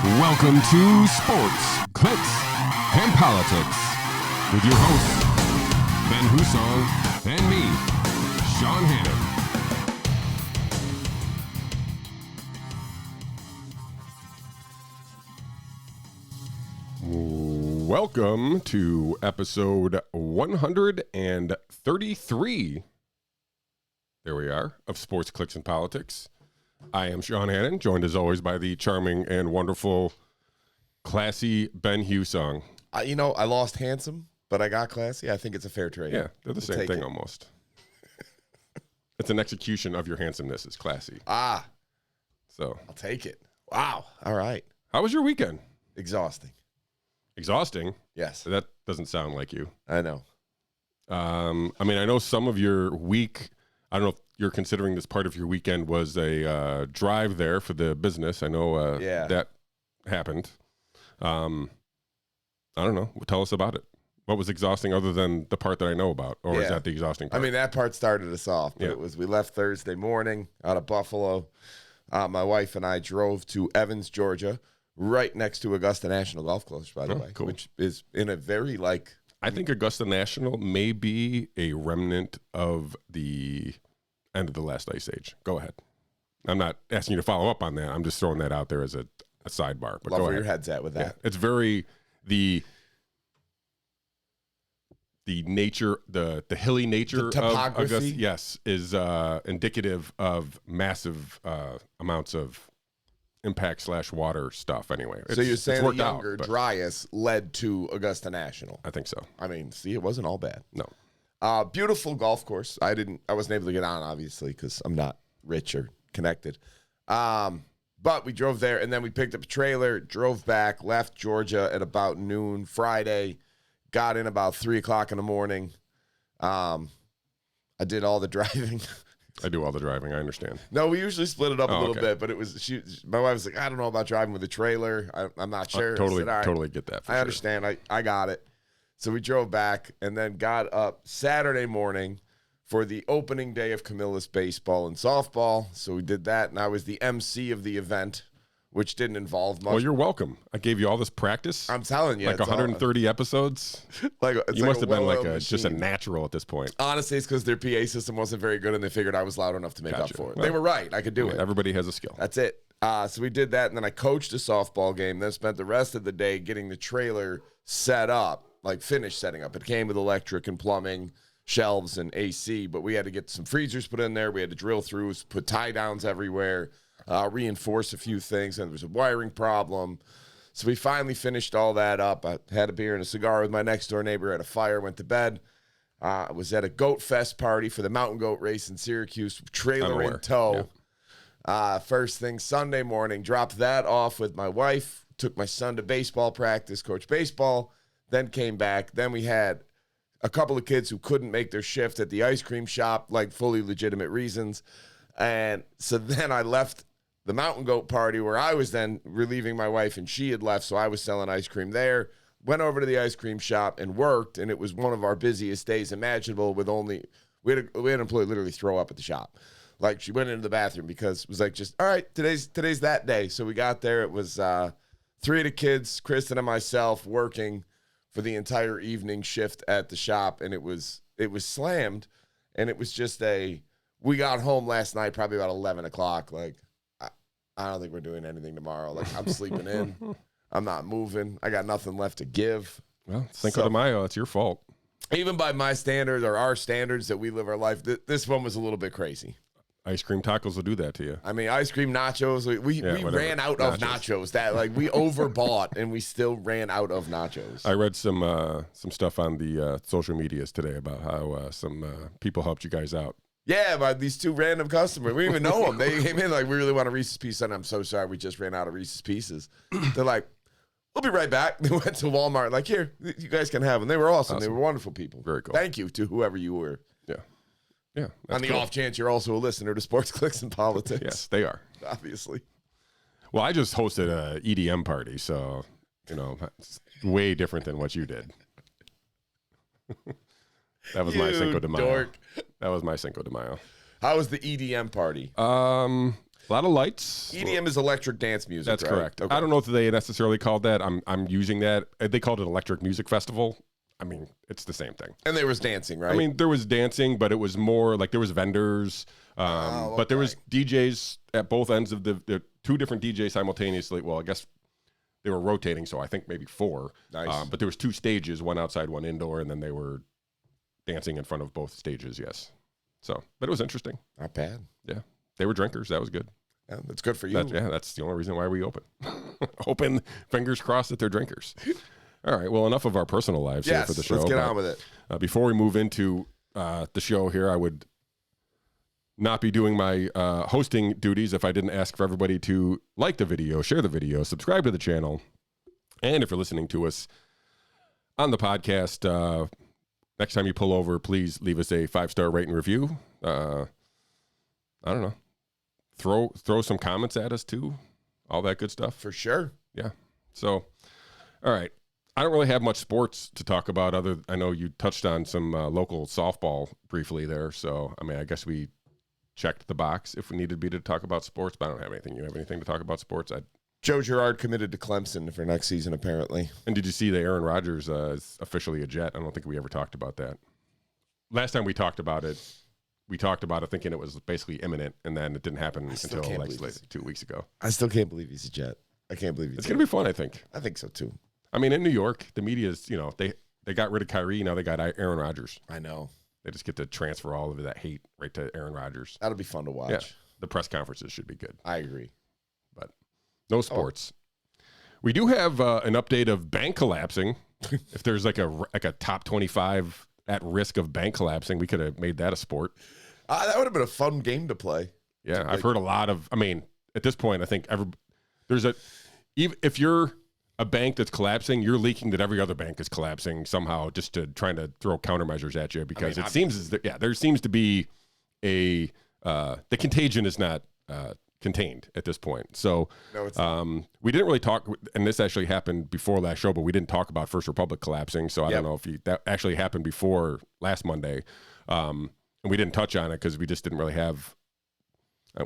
Welcome to Sports, Clicks, and Politics with your hosts, Ben Hussong and me, Shawn Hannon. Welcome to episode 133. There we are, of Sports, Clicks, and Politics. I am Shawn Hannon, joined as always by the charming and wonderful, classy Ben Hussong. I lost handsome, but I got classy. I think it's a fair trade. Yeah, they're the same thing almost. It's an execution of your handsomeness. It's classy. So I'll take it. Wow. All right. How was your weekend? Exhausting. Exhausting? Yes. That doesn't sound like you. I know. I know some of your week, I don't know if you're considering this part of your weekend was a drive there for the business. I know that happened. I don't know. Tell us about it. What was exhausting other than the part that I know about? Or is that the exhausting part? That part started us off. But we left Thursday morning out of Buffalo. My wife and I drove to Evans, Georgia, right next to Augusta National Golf Course, by the way, cool. Which is in a very I think Augusta National may be a remnant of the end of the last ice age. Go ahead. I'm not asking you to follow up on that. I'm just throwing that out there as a sidebar. But love go where ahead. your head's at with that. Yeah. It's very the nature, the hilly nature the topography. Of Augusta, yes, is indicative of massive amounts of impact/water stuff. Anyway, so you're saying the younger, driest led to Augusta National? I think so. It wasn't all bad. No. Beautiful golf course. I wasn't able to get on, obviously, because I'm not rich or connected. But we drove there, and then we picked up a trailer, drove back, left Georgia at about noon Friday, got in about 3 o'clock in the morning. I did all the driving. I do all the driving. I understand. No, we usually split it up a little bit, but it was my wife was like, I don't know about driving with a trailer. I'm not sure. I totally get that. I understand. I got it. So we drove back and then got up Saturday morning for the opening day of Camillus baseball and softball. So we did that, and I was the MC of the event, which didn't involve much. Well, you're welcome. I gave you all this practice. I'm telling you. 130 episodes. You must have been just a natural at this point. Honestly, it's because their PA system wasn't very good, and they figured I was loud enough to make up for it. Well, they were right. I could do it. Everybody has a skill. That's it. So we did that, and then I coached a softball game, then spent the rest of the day getting the trailer set up, finished setting up. It came with electric and plumbing, shelves, and AC, but we had to get some freezers put in there. We had to drill through, put tie-downs everywhere, reinforce a few things, and there was a wiring problem. So we finally finished all that up. I had a beer and a cigar with my next-door neighbor, had a fire, went to bed. I was at a Goat Fest party for the Mountain Goat race in Syracuse, trailer in tow. Yeah. First thing Sunday morning, dropped that off with my wife, took my son to baseball practice, coached baseball, then came back. Then we had a couple of kids who couldn't make their shift at the ice cream shop, fully legitimate reasons. And so then I left the Mountain Goat party where I was then relieving my wife, and she had left, so I was selling ice cream there. Went over to the ice cream shop and worked, and it was one of our busiest days imaginable with we had an employee literally throw up at the shop. She went into the bathroom because it was just, all right, today's that day. So we got there. It was 3 of the kids, Kristen and myself, working for the entire evening shift at the shop, and it was slammed, and it was just we got home last night probably about 11 o'clock. I don't think we're doing anything tomorrow. I'm sleeping in. I'm not moving. I got nothing left to give. Well, Cinco de Mayo, it's your fault. Even by my standards or our standards that we live our life, this one was a little bit crazy. Ice cream tacos will do that to you. Ice cream nachos. We ran out of nachos. We overbought and we still ran out of nachos. I read some stuff on the social medias today about how some people helped you guys out. Yeah, but these 2 random customers, we didn't even know them. They came in we really want a Reese's Piece, and I'm so sorry, we just ran out of Reese's Pieces. They're like, we'll be right back. They went to Walmart, here, you guys can have them. They were awesome. They were wonderful people. Very cool. Thank you to whoever you were. Yeah. Yeah. On the off chance you're also a listener to Sports, Clicks, and Politics. Yes, they are. Obviously. Well, I just hosted a EDM party, so, it's way different than what you did. That was my Cinco de Mayo. Dork. That was my Cinco de Mayo. How was the EDM party? A lot of lights. EDM is electric dance music. That's right? correct. Okay. I don't know if they necessarily called that. I'm using that. They called it Electric Music Festival. I mean, it's the same thing. And there was dancing, right? I mean, there was dancing, but it was more like there was vendors. But there was DJs at both ends of the two different DJs simultaneously. Well, I guess they were rotating, so I think maybe 4. Nice. But there was 2 stages, one outside, one indoor, and then they were dancing in front of both stages, yes. So, but it was interesting. Not bad. Yeah. They were drinkers. That was good. Yeah, that's good for you. That's the only reason why we open. Open, fingers crossed that they're drinkers. All right. Well, enough of our personal lives here for the show. Let's get on with it. Before we move into the show here, I would not be doing my hosting duties if I didn't ask for everybody to like the video, share the video, subscribe to the channel. And if you're listening to us on the podcast, next time you pull over, please leave us a 5-star rate and review. I don't know. Throw some comments at us too. All that good stuff. For sure. Yeah. So, all right. I don't really have much sports to talk about I know you touched on some local softball briefly there. So, I mean, I guess we checked the box if we needed to be to talk about sports, but I don't have anything. You have anything to talk about sports? Joe Girard committed to Clemson for next season, apparently. And did you see that Aaron Rodgers is officially a Jet? I don't think we ever talked about that. Last time we talked about it thinking it was basically imminent, and then it didn't happen until like 2 weeks ago. I still can't believe he's a Jet. I can't believe it's going to be fun, I think. I think so, too. I mean, in New York, the media is, they got rid of Kyrie. Now they got Aaron Rodgers. I know. They just get to transfer all of that hate right to Aaron Rodgers. That'll be fun to watch. Yeah, the press conferences should be good. I agree. But no sports. We do have an update of bank collapsing. If there's like a top 25 at risk of bank collapsing, we could have made that a sport. That would have been a fun game to play. Yeah, I've heard a lot of. I mean, at this point, I think even if you're a bank that's collapsing, you're leaking that every other bank is collapsing somehow, just to trying to throw countermeasures at you, because it seems there seems to be the contagion is not contained at this point. So no, it's we didn't really talk, and this actually happened before last show, but we didn't talk about First Republic collapsing. So I don't know if that actually happened before last Monday, and we didn't touch on it because we just didn't really have.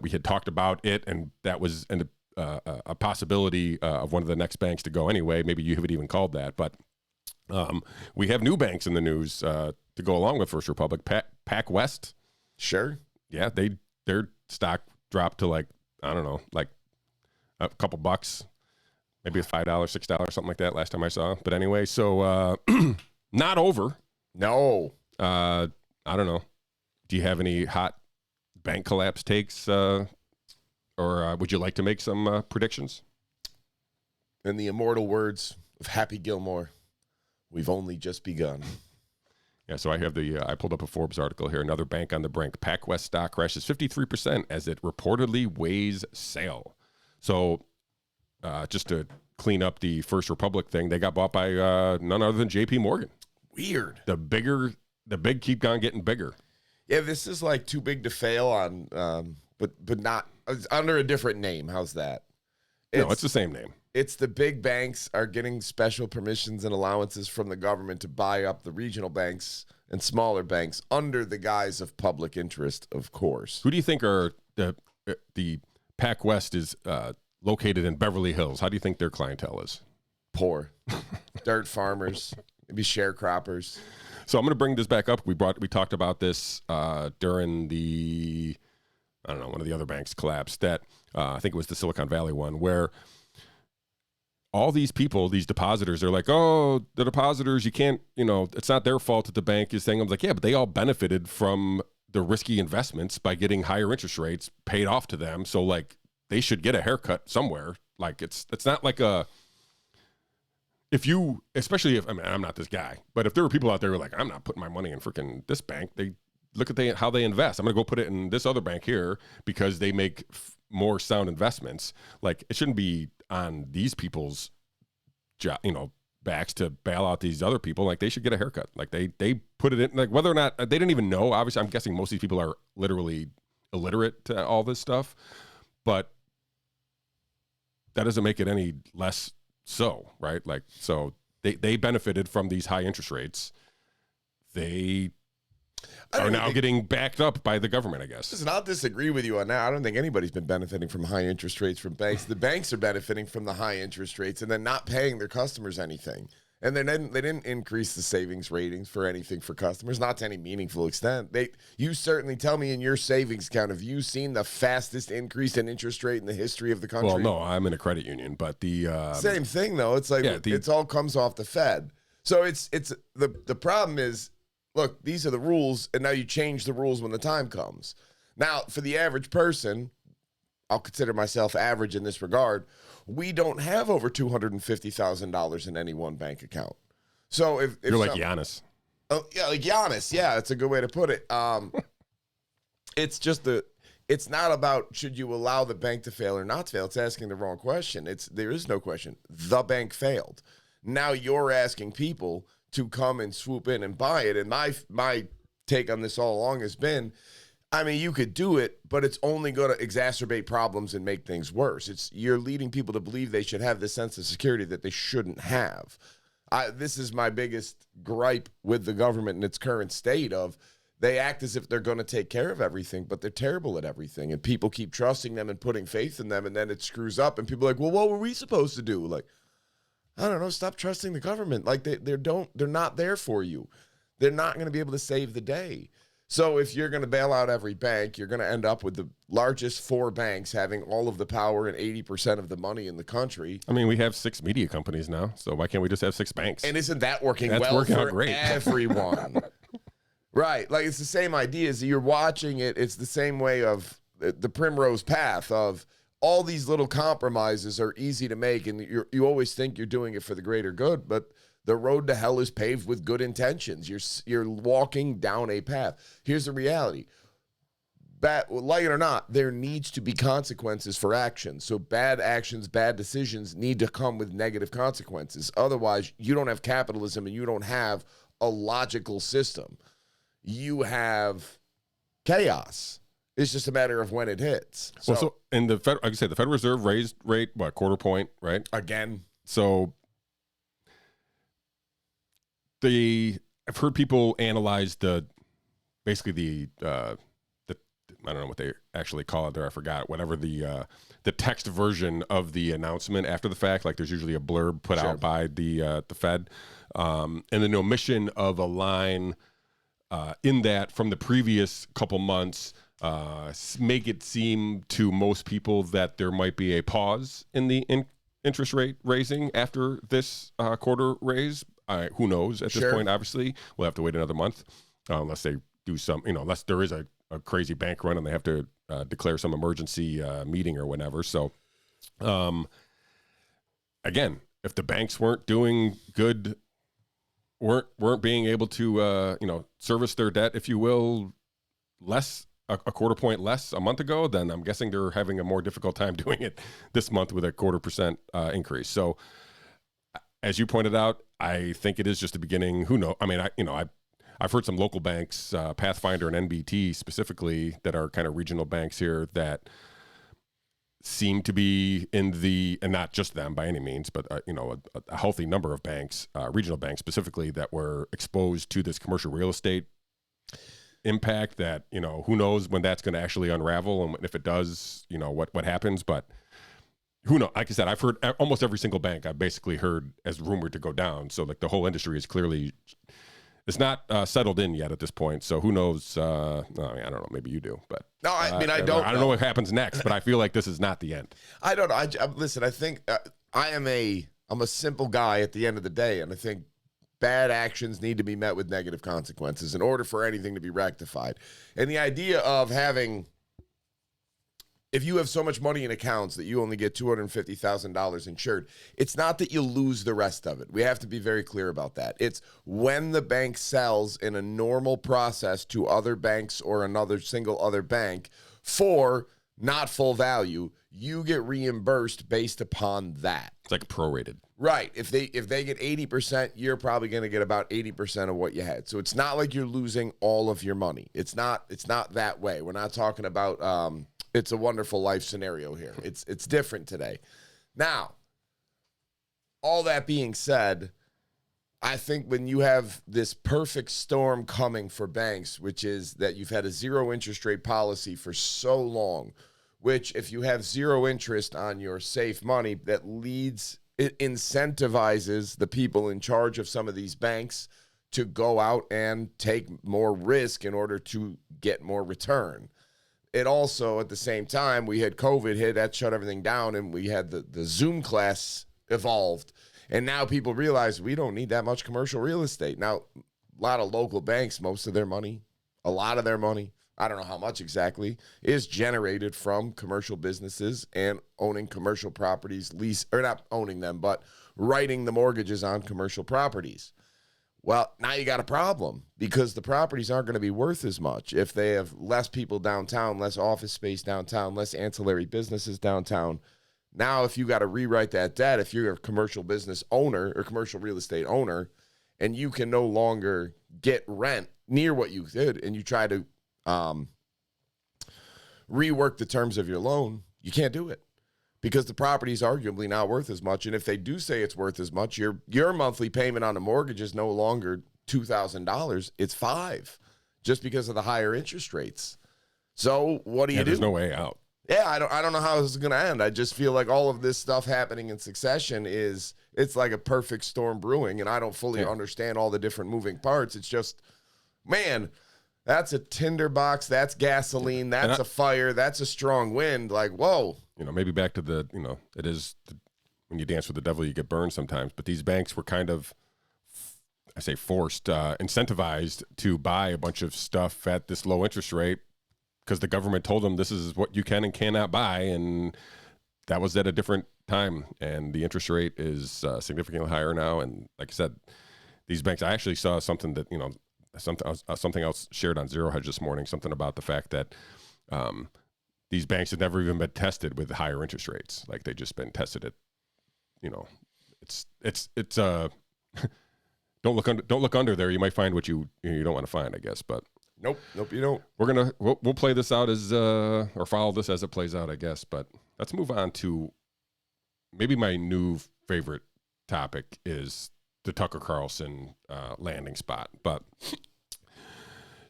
We had talked about it, and that was a possibility of one of the next banks to go anyway. Maybe you haven't even called that, but we have new banks in the news to go along with First Republic. Pac West, sure, yeah, their stock dropped to like a couple bucks, maybe $5, $6, something like that last time I saw. But anyway, so not over. No, I don't know. Do you have any hot bank collapse takes? Or would you like to make some predictions? In the immortal words of Happy Gilmore, we've only just begun. Yeah, so I have I pulled up a Forbes article here. Another bank on the brink. PacWest stock crashes 53% as it reportedly weighs sale. So just to clean up the First Republic thing, they got bought by none other than JP Morgan. Weird. The big keep on getting bigger. Yeah, this is like too big to fail on, but not under a different name. How's that? It's the same name. It's the big banks are getting special permissions and allowances from the government to buy up the regional banks and smaller banks under the guise of public interest, of course. Who do you think are the Pac West is located in Beverly Hills? How do you think their clientele is? Poor. Dirt farmers, maybe sharecroppers. So I'm going to bring this back up. We talked about this during one of the other banks collapsed. That I think it was the Silicon Valley one, where all these people, these depositors, are like, oh, the depositors, you can't, it's not their fault that the bank is saying. I'm like, yeah, but they all benefited from the risky investments by getting higher interest rates paid off to them. So like they should get a haircut somewhere. Like it's not like especially if, I'm not this guy, but if there were people out there who are like, I'm not putting my money in freaking this bank, they look at how they invest. I'm going to go put it in this other bank here because they make more sound investments. Like it shouldn't be on these people's backs to bail out these other people. Like they should get a haircut. Like they put it in, like whether or not they didn't even know. Obviously, I'm guessing most of these people are literally illiterate to all this stuff, but that doesn't make it any less so, right? Like, so they benefited from these high interest rates. They are now getting backed up by the government, I guess. Listen, I'll disagree with you on that. I don't think anybody's been benefiting from high interest rates from banks. The banks are benefiting from the high interest rates and then not paying their customers anything. And they didn't increase the savings ratings for anything for customers, not to any meaningful extent. You certainly tell me in your savings account, have you seen the fastest increase in interest rate in the history of the country? Well, no, I'm in a credit union, but the same thing though. It's like it all comes off the Fed. So it's the problem is, look, these are the rules, and now you change the rules when the time comes. Now, for the average person, I'll consider myself average in this regard, we don't have over $250,000 in any one bank account. So if you're like Giannis. Oh, yeah, like Giannis. Yeah, that's a good way to put it. It's just it's not about should you allow the bank to fail or not to fail. It's asking the wrong question. There is no question. The bank failed. Now you're asking people to come and swoop in and buy it. And my take on this all along has been, I mean, you could do it, but it's only going to exacerbate problems and make things worse. You're leading people to believe they should have this sense of security that they shouldn't have. This is my biggest gripe with the government in its current state of they act as if they're going to take care of everything, but they're terrible at everything. And people keep trusting them and putting faith in them, and then it screws up. And people are like, well, what were we supposed to do? Like, I don't know, stop trusting the government. Like they're not there for you. They're not going to be able to save the day. So if you're going to bail out every bank, you're going to end up with the largest 4 banks having all of the power and 80% of the money in the country. I mean, we have 6 media companies now, so why can't we just have 6 banks? And isn't that working for great. Everyone? Right. Like, it's the same idea as you're watching it. It's the same way of the primrose path of all these little compromises are easy to make, and you always think you're doing it for the greater good, but the road to hell is paved with good intentions. You're walking down a path. Here's the reality. Like it or not, there needs to be consequences for actions. So bad actions, bad decisions need to come with negative consequences. Otherwise, you don't have capitalism and you don't have a logical system. You have chaos. It's just a matter of when it hits. And the Fed, like I said, the Federal Reserve raised rate, quarter point, right? Again. So I've heard people analyze the I don't know what they actually call it there. I forgot. Whatever the text version of the announcement after the fact. Like there's usually a blurb put out by the Fed, and an omission of a line in that from the previous couple months make it seem to most people that there might be a pause in the interest rate raising after this quarter raise. Who knows at this point? Obviously, we'll have to wait another month unless they do some, unless there is a crazy bank run and they have to declare some emergency meeting or whatever. So, again, if the banks weren't doing good, weren't being able to, service their debt, if you will, a quarter point less a month ago, then I'm guessing they're having a more difficult time doing it this month with a 0.25% increase. So, as you pointed out, I think it is just the beginning. Who knows? I mean, I've heard some local banks, Pathfinder and NBT specifically, that are kind of regional banks here that seem to be and not just them by any means, but a healthy number of banks, regional banks specifically, that were exposed to this commercial real estate impact. That who knows when that's going to actually unravel, and if it does, what happens, but. Who knows? Like I said, I've heard almost every single bank I've basically heard as rumored to go down. So like the whole industry is clearly, it's not settled in yet at this point. So who knows? I don't know. Maybe you do, but no. I don't know what happens next. But I feel like this is not the end. I don't know. Listen. I think I'm a simple guy at the end of the day, and I think bad actions need to be met with negative consequences in order for anything to be rectified. And the idea of having. If you have so much money in accounts that you only get $250,000 insured, it's not that you lose the rest of it. We have to be very clear about that. It's when the bank sells in a normal process to other banks or another single other bank for not full value, you get reimbursed based upon that. It's like prorated. Right. If they get 80%, you're probably going to get about 80% of what you had. So it's not like you're losing all of your money. It's not that way. We're not talking about It's a Wonderful Life scenario here. It's different today. Now, all that being said, I think when you have this perfect storm coming for banks, which is that you've had a zero interest rate policy for so long, which if you have zero interest on your safe money, that it incentivizes the people in charge of some of these banks to go out and take more risk in order to get more return. It also, at the same time, we had COVID hit, that shut everything down, and we had the Zoom class evolved. And now people realize we don't need that much commercial real estate. Now, a lot of local banks, most of their money, a lot of their money, I don't know how much exactly, is generated from commercial businesses and owning commercial properties, or not owning them, but writing the mortgages on commercial properties. Well, now you got a problem because the properties aren't going to be worth as much if they have less people downtown, less office space downtown, less ancillary businesses downtown. Now, if you got to rewrite that debt, if you're a commercial business owner or commercial real estate owner, and you can no longer get rent near what you did, and you try to rework the terms of your loan, you can't do it because the property is arguably not worth as much. And if they do say it's worth as much, your monthly payment on the mortgage is no longer $2,000; it's $5,000, just because of the higher interest rates. So what do you do? There's no way out. Yeah, I don't know how this is going to end. I just feel like all of this stuff happening in succession it's like a perfect storm brewing, and I don't fully understand all the different moving parts. It's just, man, that's a tinderbox, that's gasoline, that's a fire, that's a strong wind. Like, whoa. Maybe back to it is when you dance with the devil, you get burned sometimes. But these banks were kind of, I say forced, incentivized to buy a bunch of stuff at this low interest rate, because the government told them this is what you can and cannot buy, and that was at a different time, and the interest rate is significantly higher now. And like I said, these banks, I actually saw something that, something else shared on Zero Hedge this morning, something about the fact that these banks have never even been tested with higher interest rates. Like, they just been tested at, it's don't look under there. You might find what you don't want to find, I guess, but. Nope, you don't. We'll play this out as or follow this as it plays out, I guess. But let's move on to maybe my new favorite topic is the Tucker Carlson landing spot. But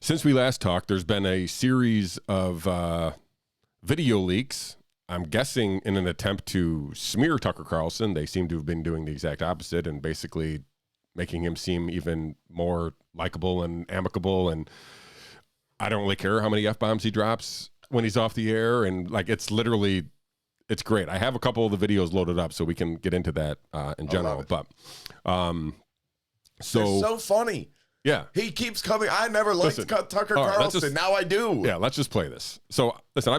since we last talked, there's been a series of video leaks. I'm guessing in an attempt to smear Tucker Carlson. They seem to have been doing the exact opposite and basically making him seem even more likable and amicable, and I don't really care how many F-bombs he drops when he's off the air. And like, it's great. I have a couple of the videos loaded up so we can get into that in general. But so it's so funny. Yeah. He keeps coming. I never liked Tucker Carlson. Now I do. Yeah, let's just play this. So listen,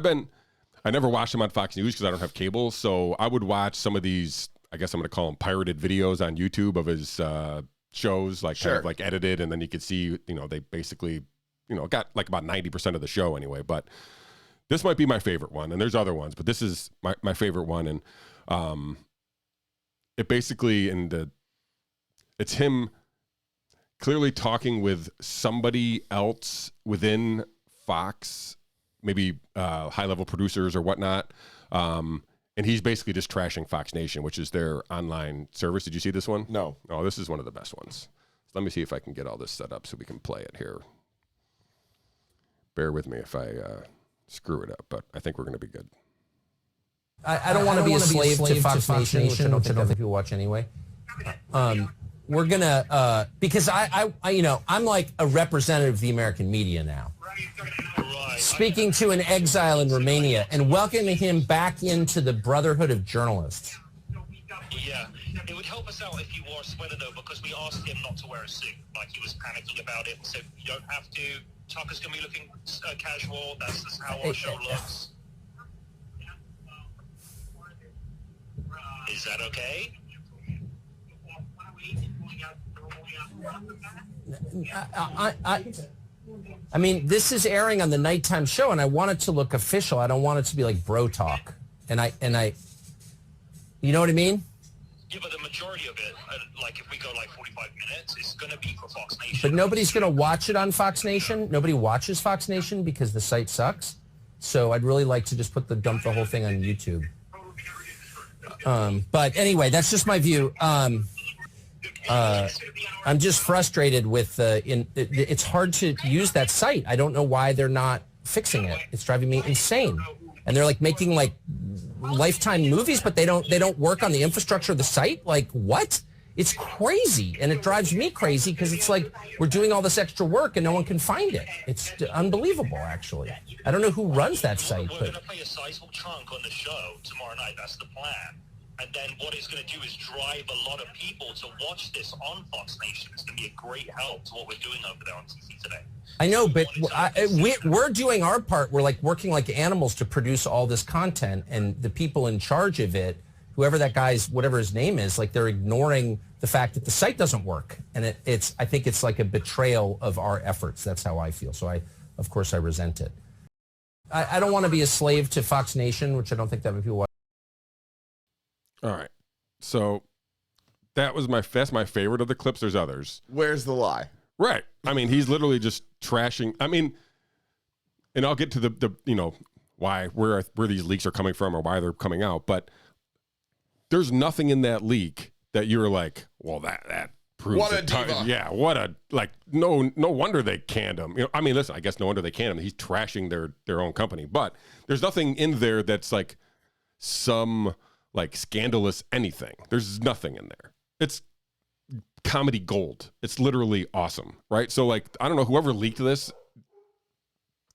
I never watched him on Fox News because I don't have cable. So I would watch some of these, I guess I'm going to call them pirated videos on YouTube of his shows, like kind of like edited. And then you could see, they basically, got like about 90% of the show anyway. But this might be my favorite one, and there's other ones, but this is my favorite one. And it basically, it's him clearly talking with somebody else within Fox, maybe high-level producers or whatnot. And he's basically just trashing Fox Nation, which is their online service. Did you see this one? No. Oh, this is one of the best ones. So let me see if I can get all this set up so we can play it here. Bear with me if I screw it up, but I think we're going to be good. I don't want to be a slave to Fox Nation, which I don't think people watch anyway. We're going to, because I'm like a representative of the American media now. Speaking to an exile in Romania and welcoming him back into the Brotherhood of Journalists. Yeah, it would help us out if you wore a sweater, though, because we asked him not to wear a suit. Like, he was panicking about it, so you don't have to. Tucker's going to be looking casual. That's just how our show looks. Is that okay? I mean, this is airing on the nighttime show, and I want it to look official. I don't want it to be like bro talk. And I, you know what I mean? Yeah, but the majority of it, like if we go like 45 minutes, it's going to be for Fox Nation. But nobody's going to watch it on Fox Nation. Nobody watches Fox Nation because the site sucks. So I'd really like to just dump the whole thing on YouTube. But anyway, that's just my view. I'm just frustrated with it's hard to use that site. I don't know why they're not fixing it. It's driving me insane. And they're like making like Lifetime movies, but they don't work on the infrastructure of the site. Like what? It's crazy, and it drives me crazy because it's like we're doing all this extra work and no one can find it. It's unbelievable, actually. I don't know who runs that site. We're going to play a sizable chunk on the show tomorrow night. That's the plan. And then what it's going to do is drive a lot of people to watch this on Fox Nation. It's going to be a great help to what we're doing over there on TV today. I know, but we're doing our part. We're like working like animals to produce all this content, and the people in charge of it, whoever that guy's, whatever his name is, like they're ignoring the fact that the site doesn't work. And I think it's like a betrayal of our efforts. That's how I feel. So of course I resent it. I don't want to be a slave to Fox Nation, which I don't think that many people watch. All right. So that's my favorite of the clips. There's others. Where's the lie? Right. I mean, he's literally just trashing. I mean, and I'll get to the where these leaks are coming from or why they're coming out, but there's nothing in that leak that you're like, well, that proves what a diva. Yeah, what a no wonder they canned him. You know, I mean, listen, I guess no wonder they canned him. He's trashing their own company, but there's nothing in there that's like some like scandalous anything. There's nothing in there. It's comedy gold. It's literally awesome, right? So like, I don't know, whoever leaked this,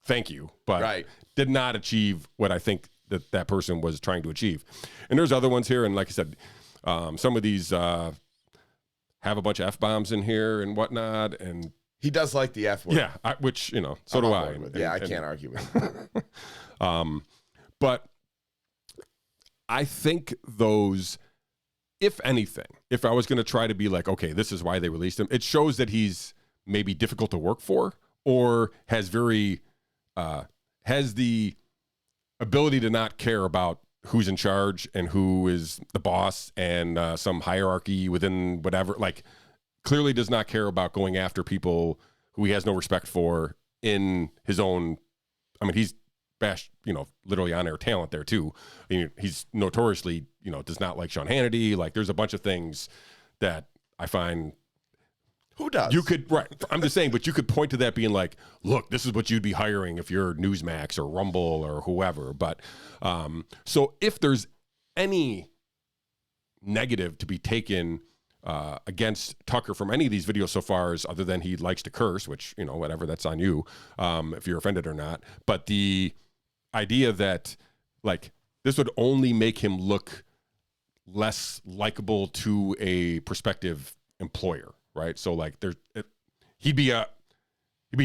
thank you, but did not achieve what I think that person was trying to achieve. And there's other ones here, and like I said, some of these have a bunch of F-bombs in here and whatnot, and he does like the F word. Yeah, which, you know, so do I. I can't argue with it. But I think those, if anything, if I was going to try to be like, okay, this is why they released him, it shows that he's maybe difficult to work for or has the ability to not care about who's in charge and who is the boss and some hierarchy within whatever, like clearly does not care about going after people who he has no respect for in his own. I mean, he's bashed, you know, literally on air talent there too. I mean, he's notoriously, you know, does not like Shawn Hannity. Like there's a bunch of things that I find. Who does? You could, right. I'm just saying, but you could point to that being like, look, this is what you'd be hiring if you're Newsmax or Rumble or whoever. But so if there's any negative to be taken against Tucker from any of these videos so far, as other than he likes to curse, which, you know, whatever, that's on you if you're offended or not. But the idea that like this would only make him look less likable to a prospective employer. Right. So like he'd be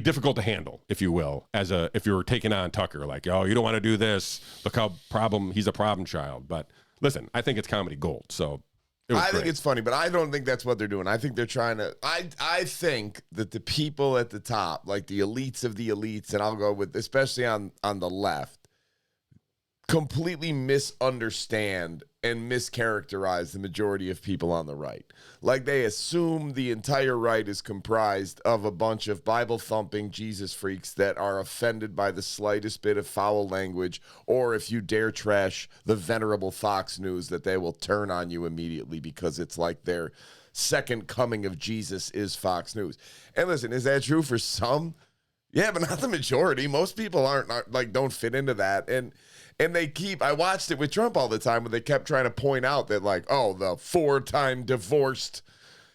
difficult to handle, if you will, if you were taking on Tucker, like, oh, you don't want to do this. Look how he's a problem child. But listen, I think it's comedy gold. So I think it's funny, but I don't think that's what they're doing. I think they're trying to, I think that the people at the top, like the elites of the elites, and I'll go with, especially on the left, completely misunderstand and mischaracterize the majority of people on the right. Like they assume the entire right is comprised of a bunch of Bible-thumping Jesus freaks that are offended by the slightest bit of foul language, or if you dare trash the venerable Fox News, that they will turn on you immediately because it's like their second coming of Jesus is Fox News. And listen, is that true for some? Yeah, but not the majority. Most people aren't like, don't fit into that. And I watched it with Trump all the time, when they kept trying to point out that, like, oh, the 4-time divorced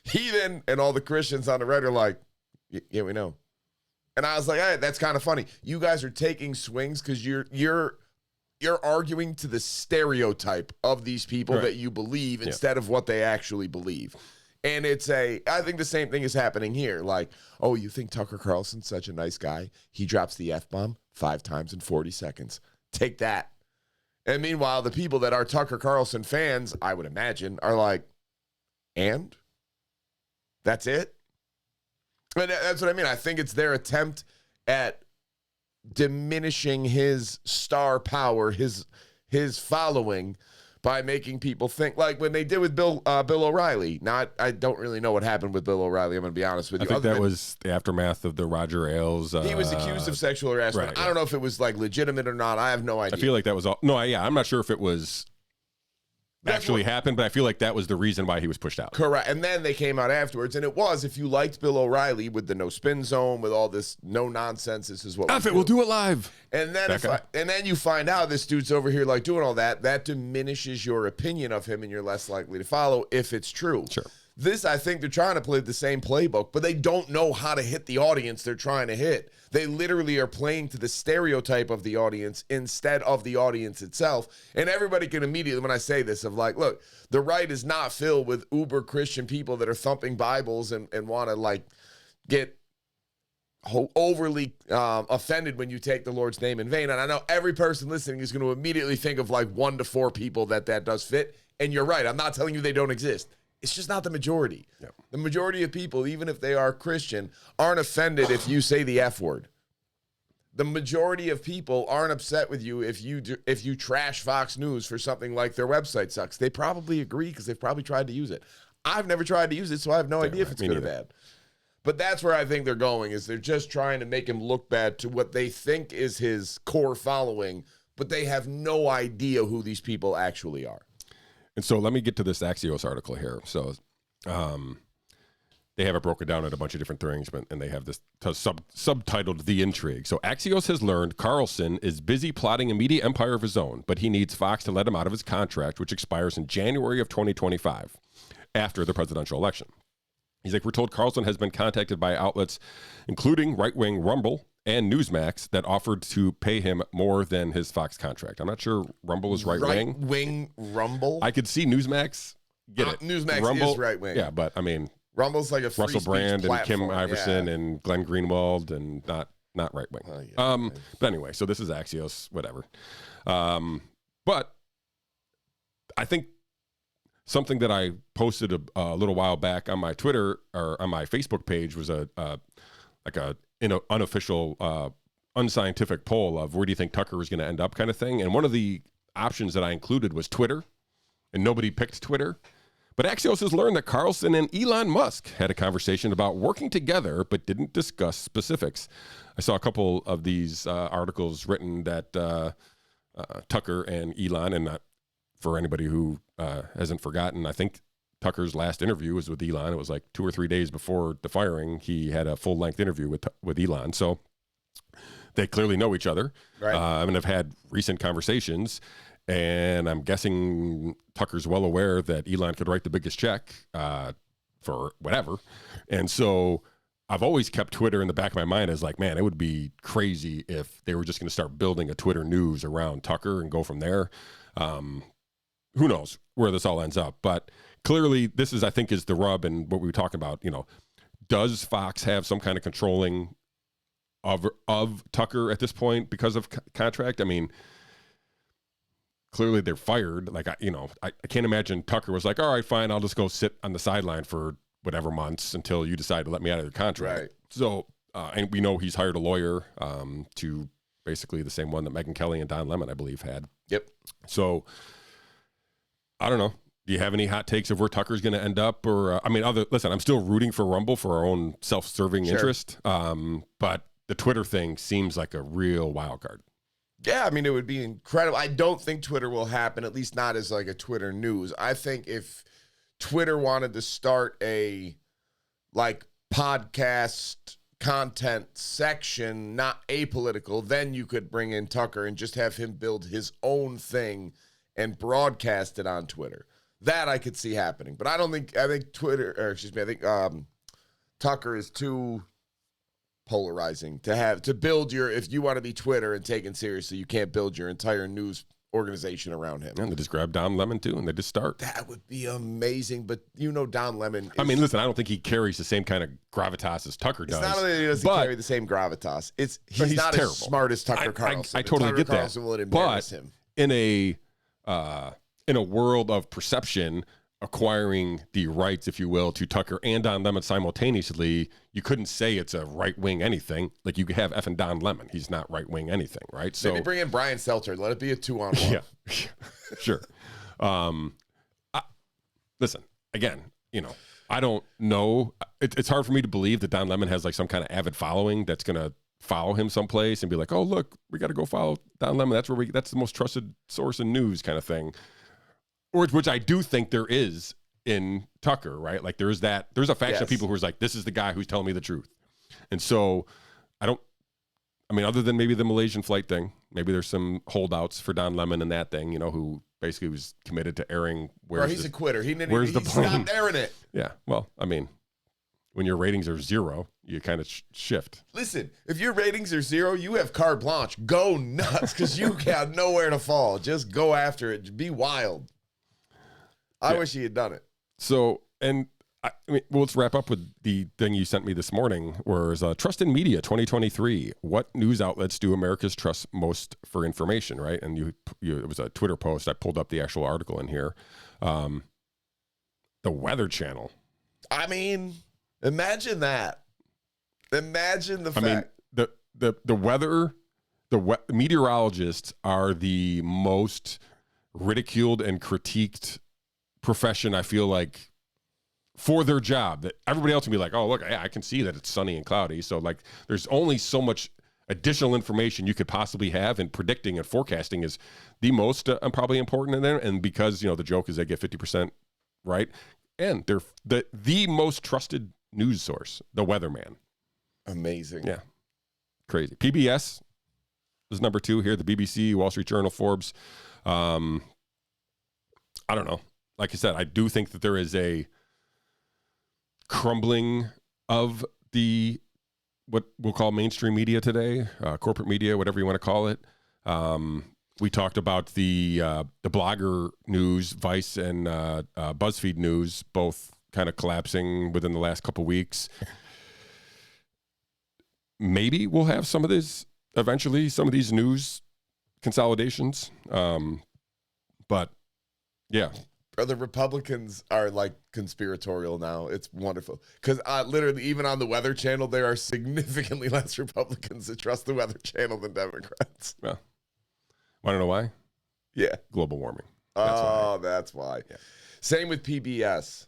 heathen, and all the Christians on the right are like, yeah, we know. And I was like, hey, that's kind of funny. You guys are taking swings because you're arguing to the stereotype of these people that you believe instead of what they actually believe. And I think the same thing is happening here. Like, oh, you think Tucker Carlson's such a nice guy? He drops the F-bomb 5 times in 40 seconds. Take that. And meanwhile, the people that are Tucker Carlson fans, I would imagine, are like, and? That's it? And that's what I mean. I think it's their attempt at diminishing his star power, his following, by making people think, like when they did with Bill O'Reilly. Now, I don't really know what happened with Bill O'Reilly. I'm going to be honest with you. I think that was the aftermath of the Roger Ailes. He was accused of sexual harassment. Right, I don't know if it was like legitimate or not. I have no idea. I feel like that was all. No, yeah, I'm not sure if it was actually happened, but I feel like that was the reason why he was pushed out. Correct. And then they came out afterwards, and it was, if you liked Bill O'Reilly with the no spin zone, with all this no nonsense, this is what we'll do it live. And then and then you find out this dude's over here like doing all that. That diminishes your opinion of him, and you're less likely to follow if it's true. Sure. This, I think they're trying to play the same playbook, but they don't know how to hit the audience they're trying to hit. They literally are playing to the stereotype of the audience instead of the audience itself. And everybody can immediately, when I say this, of like, look, the right is not filled with uber Christian people that are thumping Bibles and want to like get overly offended when you take the Lord's name in vain. And I know every person listening is going to immediately think of like 1 to 4 people that does fit. And you're right. I'm not telling you they don't exist. It's just not the majority. Yep. The majority of people, even if they are Christian, aren't offended if you say the F word. The majority of people aren't upset with you if you trash Fox News for something like their website sucks. They probably agree because they've probably tried to use it. I've never tried to use it, so I have no idea if it's good or bad. But that's where I think they're going, is they're just trying to make him look bad to what they think is his core following, but they have no idea who these people actually are. And so let me get to this Axios article here. So they have it broken down at a bunch of different things, and they have this subtitled The Intrigue. So Axios has learned Carlson is busy plotting a media empire of his own, but he needs Fox to let him out of his contract, which expires in January of 2025, after the presidential election. He's like, we're told Carlson has been contacted by outlets, including right-wing Rumble and Newsmax, that offered to pay him more than his Fox contract. I'm not sure Rumble is right-wing. Right-wing Rumble? I could see Newsmax get it. Newsmax Rumble, is right-wing. Yeah, but I mean, Rumble's like a free Russell Brand and Kim Iverson and Glenn Greenwald and not right-wing. But anyway, so this is Axios, whatever. But I think something that I posted a little while back on my Twitter or on my Facebook page was a unofficial, unscientific poll of where do you think Tucker is going to end up kind of thing. And one of the options that I included was Twitter, and nobody picked Twitter. But Axios has learned that Carlson and Elon Musk had a conversation about working together, but didn't discuss specifics. I saw a couple of these articles written that Tucker and Elon, and not for anybody who hasn't forgotten, I think Tucker's last interview was with Elon. It was like 2 or 3 days before the firing. He had a full-length interview with Elon. So they clearly know each other. Right. And have had recent conversations. And I'm guessing Tucker's well aware that Elon could write the biggest check for whatever. And so I've always kept Twitter in the back of my mind as like, man, it would be crazy if they were just going to start building a Twitter news around Tucker and go from there. Who knows where this all ends up? But clearly this is, I think, is the rub and what we were talking about. You know, does Fox have some kind of controlling of Tucker at this point because of contract? I mean, clearly they're fired. Like, I can't imagine Tucker was like, all right, fine, I'll just go sit on the sideline for whatever months until you decide to let me out of your contract. Right. So, and we know he's hired a lawyer to basically the same one that Megyn Kelly and Don Lemon, I believe, had. Yep. So, I don't know. Do you have any hot takes of where Tucker's going to end up? Or, listen, I'm still rooting for Rumble for our own self-serving interest. But the Twitter thing seems like a real wild card. Yeah, I mean, it would be incredible. I don't think Twitter will happen, at least not as like a Twitter news. I think if Twitter wanted to start a like podcast content section, not apolitical, then you could bring in Tucker and just have him build his own thing and broadcast it on Twitter. That I could see happening. But I think Tucker is too polarizing to build if you want to be Twitter and taken seriously, you can't build your entire news organization around him. And they just grab Don Lemon too, and they just start. That would be amazing. But Don Lemon listen, I don't think he carries the same kind of gravitas as Tucker does. It's not that he doesn't carry the same gravitas. He's not terrible. As smart as Tucker Carlson. I totally Tucker get that. Carlson would embarrass him. In a world of perception, acquiring the rights, if you will, to Tucker and Don Lemon simultaneously, you couldn't say it's a right-wing anything. Like, you could have effing Don Lemon. He's not right-wing anything, right? So maybe bring in Brian Stelter. Let it be a 2-on-1. Yeah, sure. Listen, again, I don't know. It's hard for me to believe that Don Lemon has like some kind of avid following that's going to follow him someplace and be like, oh, look, we got to go follow Don Lemon. That's the most trusted source in news kind of thing. which I do think there is in Tucker, right? Like there's a faction of people who's like, this is the guy who's telling me the truth. And so other than maybe the Malaysian flight thing, maybe there's some holdouts for Don Lemon and that thing, who basically was committed to airing. He's a quitter. He stopped airing it. Yeah. Well, when your ratings are 0, you kind of shift. Listen, if your ratings are 0, you have carte blanche. Go nuts because you got nowhere to fall. Just go after it. Be wild. I wish he had done it. So, let's wrap up with the thing you sent me this morning, whereas Trust in Media 2023. What news outlets do Americans trust most for information, right? And it was a Twitter post. I pulled up the actual article in here. The Weather Channel. Imagine that. Imagine the fact. The weather, meteorologists are the most ridiculed and critiqued profession, I feel like, for their job. That everybody else can be like, oh, look, I can see that it's sunny and cloudy. So like there's only so much additional information you could possibly have, and predicting and forecasting is the most probably important in there. And because, the joke is they get 50% right. And they're the most trusted news source, the weatherman. Amazing. Yeah. Crazy. PBS is number 2 here. The BBC, Wall Street Journal, Forbes. I don't know. Like I said, I do think that there is a crumbling of what we'll call mainstream media today, corporate media, whatever you want to call it. We talked about the blogger news, Vice and BuzzFeed news, both kind of collapsing within the last couple weeks. Maybe we'll have some of this eventually, some of these news consolidations. But yeah. The Republicans are like conspiratorial now. It's wonderful. Because literally, even on the Weather Channel, there are significantly less Republicans that trust the Weather Channel than Democrats. Well, want to know why? Yeah. Global warming. That's why. Yeah. Same with PBS.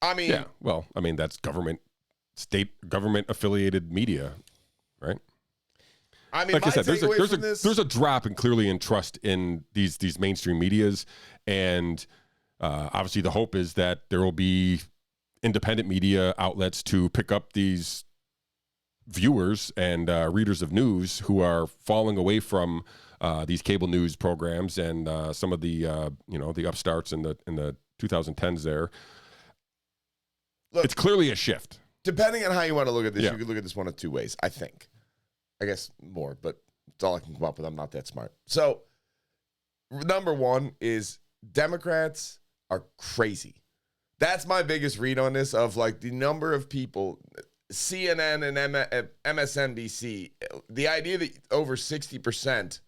Yeah. Well, that's state government affiliated media, right? Like I said, there's a drop clearly in trust in these mainstream medias, and obviously the hope is that there will be independent media outlets to pick up these viewers and readers of news who are falling away from these cable news programs and some of the the upstarts in the 2010s. There, look, it's clearly a shift. Depending on how you want to look at this, you could look at this one of 2 ways, I think. I guess more, but it's all I can come up with. I'm not that smart. So, number 1 is Democrats are crazy. That's my biggest read on this, of like the number of people, CNN and MSNBC, the idea that over 60%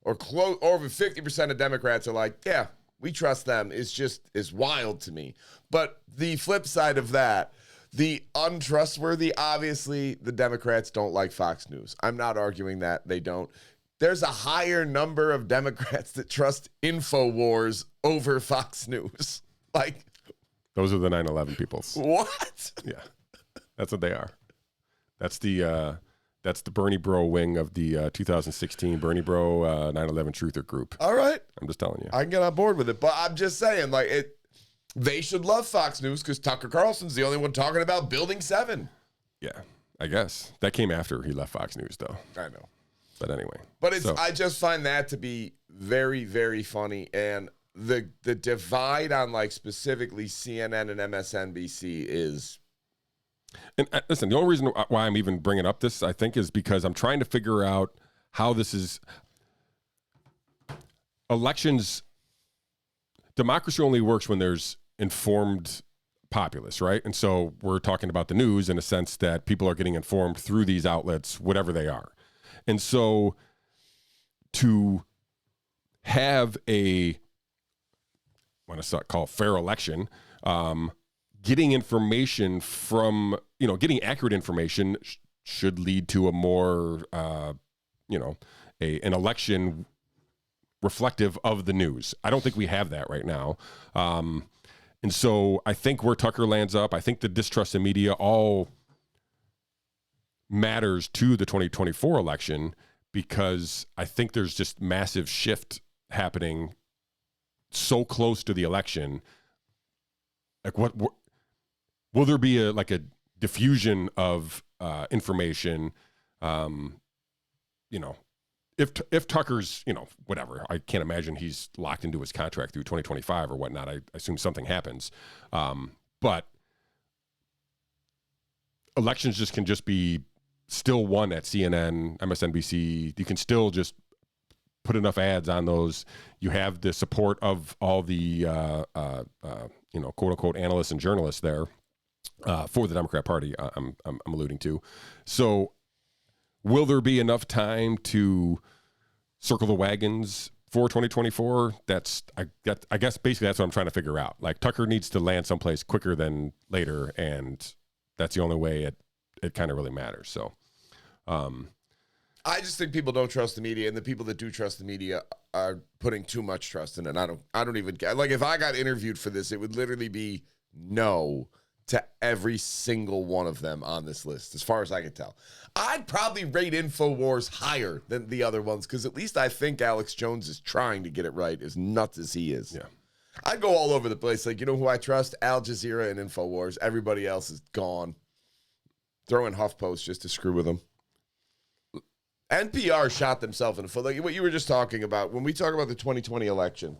or over 50% of Democrats are like, yeah, we trust them is wild to me. But the flip side of that, the untrustworthy, obviously, the Democrats don't like Fox News. I'm not arguing that they don't. There's a higher number of Democrats that trust InfoWars over Fox News. Like, those are the 9/11 peoples. What? Yeah, that's what they are. That's the Bernie Bro wing of the 2016 Bernie Bro 9/11 truther group. All right, I'm just telling you. I can get on board with it, but I'm just saying, like it. They should love Fox News because Tucker Carlson's the only one talking about Building 7. Yeah, I guess. That came after he left Fox News, though. I know. But anyway. But I just find that to be very, very funny. And the divide on like specifically CNN and MSNBC is... And listen, the only reason why I'm even bringing up this, I think, is because I'm trying to figure out how this is... Elections... Democracy only works when there's informed populace, right? And so we're talking about the news in a sense that people are getting informed through these outlets, whatever they are. And so to have I want to call it fair election, getting information from, getting accurate information should lead to a more, an election reflective of the news. I don't think we have that right now. And so I think where Tucker lands up, I think the distrust in media all matters to the 2024 election, because I think there's just massive shift happening so close to the election, like what will there be a diffusion of information? If Tucker's, whatever, I can't imagine he's locked into his contract through 2025 or whatnot. I assume something happens. But elections can be still won at CNN, MSNBC. You can still just put enough ads on those. You have the support of all the, quote unquote analysts and journalists there for the Democrat Party. I'm alluding to. So will there be enough time to circle the wagons for 2024? I guess basically that's what I'm trying to figure out. Like, Tucker needs to land someplace quicker than later, and that's the only way it kind of really matters. So, I just think people don't trust the media, and the people that do trust the media are putting too much trust in it. I don't even care. Like, if I got interviewed for this, it would literally be no to every single one of them on this list, as far as I could tell. I'd probably rate InfoWars higher than the other ones, because at least I think Alex Jones is trying to get it right, as nuts as he is. Yeah. I'd go all over the place. Like, who I trust? Al Jazeera and InfoWars. Everybody else is gone. Throw in HuffPost just to screw with them. NPR shot themselves in the foot. Like what you were just talking about, when we talk about the 2020 election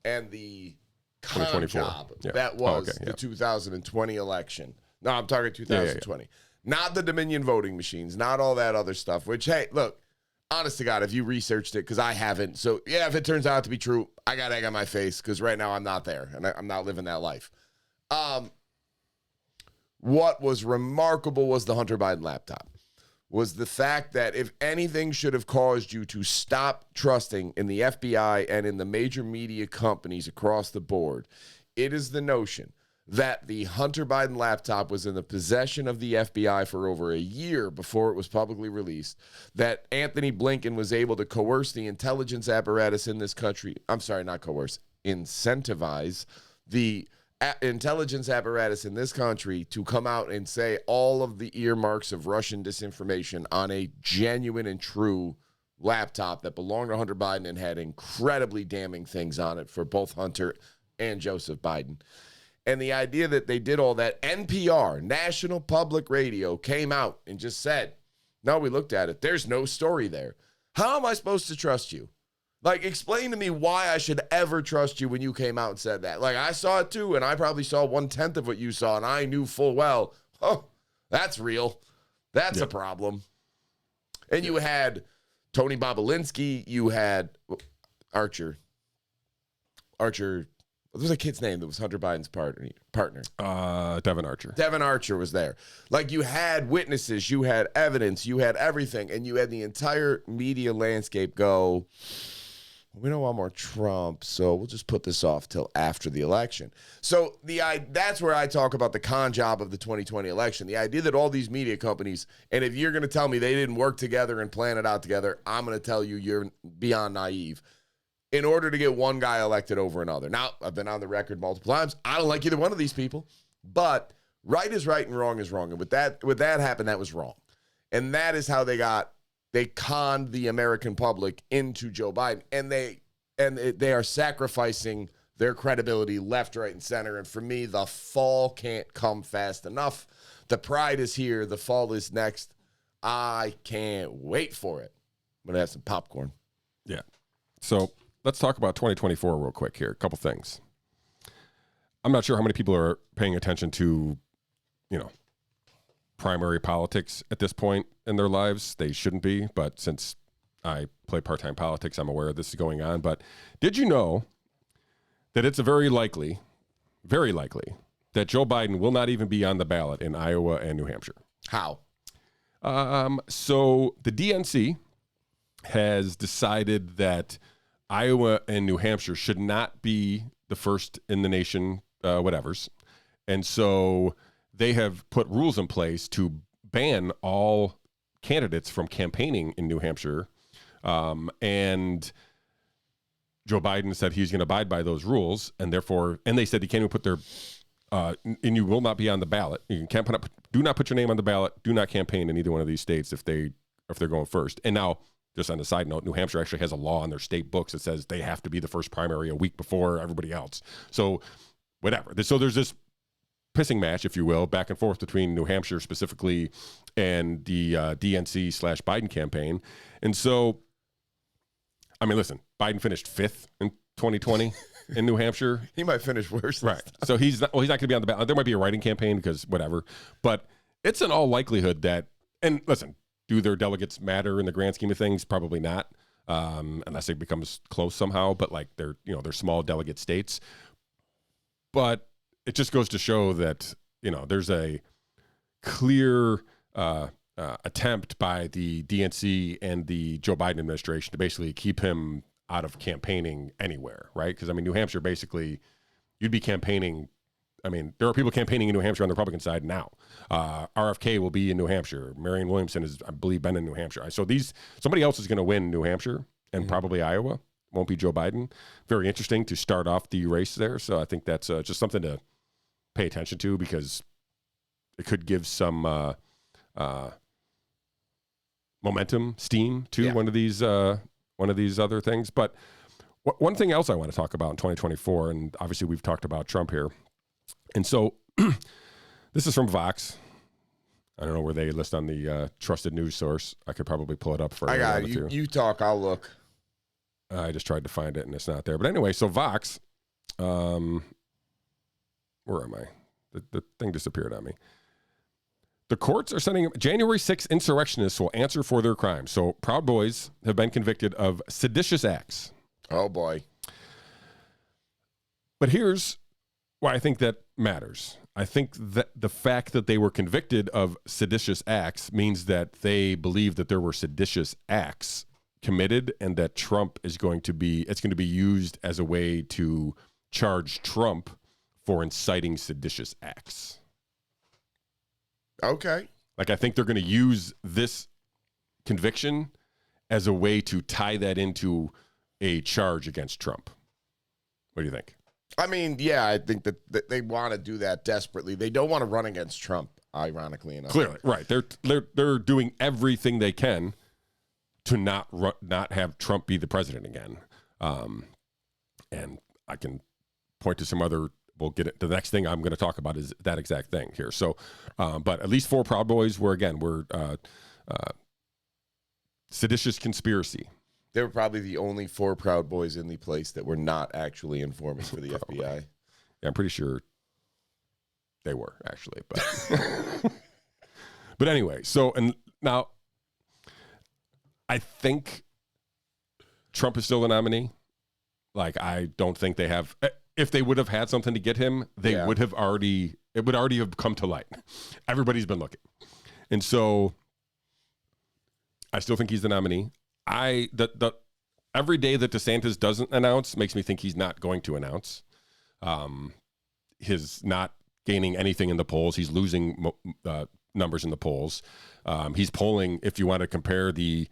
and the con job that was the 2020 election. No, I'm talking 2020. Not the Dominion voting machines, not all that other stuff, which, hey, look, honest to God, if you researched it, because I haven't. So, yeah, if it turns out to be true, I got egg on my face, because right now I'm not there, and I'm not living that life. What was remarkable was the Hunter Biden laptop, was the fact that if anything should have caused you to stop trusting in the FBI and in the major media companies across the board, it is the notion that the Hunter Biden laptop was in the possession of the FBI for over a year before it was publicly released, that Anthony Blinken was able to coerce the intelligence apparatus in this country. I'm sorry, not coerce, incentivize the intelligence apparatus in this country to come out and say all of the earmarks of Russian disinformation on a genuine and true laptop that belonged to Hunter Biden and had incredibly damning things on it for both Hunter and Joseph Biden. And the idea that they did all that, NPR, National Public Radio, came out and just said, no, we looked at it. There's no story there. How am I supposed to trust you? Like, explain to me why I should ever trust you when you came out and said that. Like, I saw it too, and I probably saw 1/10 of what you saw, and I knew full well, oh, that's real. That's a problem. And you had Tony Bobolinsky, you had Archer. What was a kid's name that was Hunter Biden's partner? Devin Archer. Devin Archer was there. Like, you had witnesses, you had evidence, you had everything, and you had the entire media landscape go, we don't want more Trump, so we'll just put this off till after the election. So that's where I talk about the con job of the 2020 election. The idea that all these media companies, and if you're going to tell me they didn't work together and plan it out together, I'm going to tell you you're beyond naive. In order to get one guy elected over another. Now, I've been on the record multiple times. I don't like either one of these people, but right is right and wrong is wrong. And with that happened, that was wrong. And that is how they conned the American public into Joe Biden. And they are sacrificing their credibility left, right, and center. And for me, the fall can't come fast enough. The pride is here. The fall is next. I can't wait for it. I'm going to have some popcorn. Yeah. So let's talk about 2024 real quick here. A couple things. I'm not sure how many people are paying attention to, primary politics at this point in their lives. They shouldn't be, but since I play part-time politics, I'm aware this is going on. But did you know that it's very likely that Joe Biden will not even be on the ballot in Iowa and New Hampshire? How? So the DNC has decided that Iowa and New Hampshire should not be the first in the nation, whatevers. And so they have put rules in place to ban all candidates from campaigning in New Hampshire. And Joe Biden said he's going to abide by those rules. And therefore, and they said he can't even put their, and you will not be on the ballot. You can't do not put your name on the ballot. Do not campaign in either one of these states if they're going first. And now just on a side note, New Hampshire actually has a law on their state books that says they have to be the first primary a week before everybody else. So whatever. So there's this pissing match, if you will, back and forth between New Hampshire specifically and the DNC/Biden campaign. And so, I mean, listen, Biden finished 5th in 2020 in New Hampshire. He might finish worse. Right. So he's not going to be on the ballot. There might be a writing campaign because whatever. But it's in all likelihood that, and listen, do their delegates matter in the grand scheme of things? Probably not, unless it becomes close somehow. But like they're small delegate states. But it just goes to show that there's a clear attempt by the DNC and the Joe Biden administration to basically keep him out of campaigning anywhere, right? Because I mean, New Hampshire basically, you'd be campaigning. I mean, there are people campaigning in New Hampshire on the Republican side now. RFK will be in New Hampshire. Marianne Williamson has, I believe, been in New Hampshire. So somebody else is going to win New Hampshire and probably Iowa. Won't be Joe Biden. Very interesting to start off the race there. So I think that's just something to pay attention to because it could give some momentum, steam to one of these other things. But one thing else I want to talk about in 2024, and obviously we've talked about Trump here. And so this is from Vox. I don't know where they list on the trusted news source. I could probably pull it up for I got it. You talk, I'll look. I just tried to find it, and it's not there. But anyway, so Vox, where am I? The thing disappeared on me. The courts are sending January 6th insurrectionists will answer for their crimes. So Proud Boys have been convicted of seditious acts. Oh, boy. But here's why I think that matters. I think that the fact that they were convicted of seditious acts means that they believe that there were seditious acts committed and that Trump is going to be used as a way to charge Trump for inciting seditious acts. Okay. Like, I think they're going to use this conviction as a way to tie that into a charge against Trump. What do you think? I mean, yeah, I think that they want to do that desperately. They don't want to run against Trump, ironically enough. Clearly, right. They're doing everything they can to not have Trump be the president again. And I can point to some other. We'll get it. The next thing I'm going to talk about is that exact thing here. So, but at least 4 Proud Boys were seditious conspiracy. They were probably the only 4 Proud Boys in the place that were not actually informants for the FBI. Yeah, I'm pretty sure they were actually, but anyway. So, and now I think Trump is still the nominee. Like, I don't think they have. If they would have had something to get him, it would already have come to light. Everybody's been looking. And so I still think he's the nominee. Every day that DeSantis doesn't announce makes me think he's not going to announce. He's not gaining anything in the polls. He's losing numbers in the polls. He's polling, if you want to compare the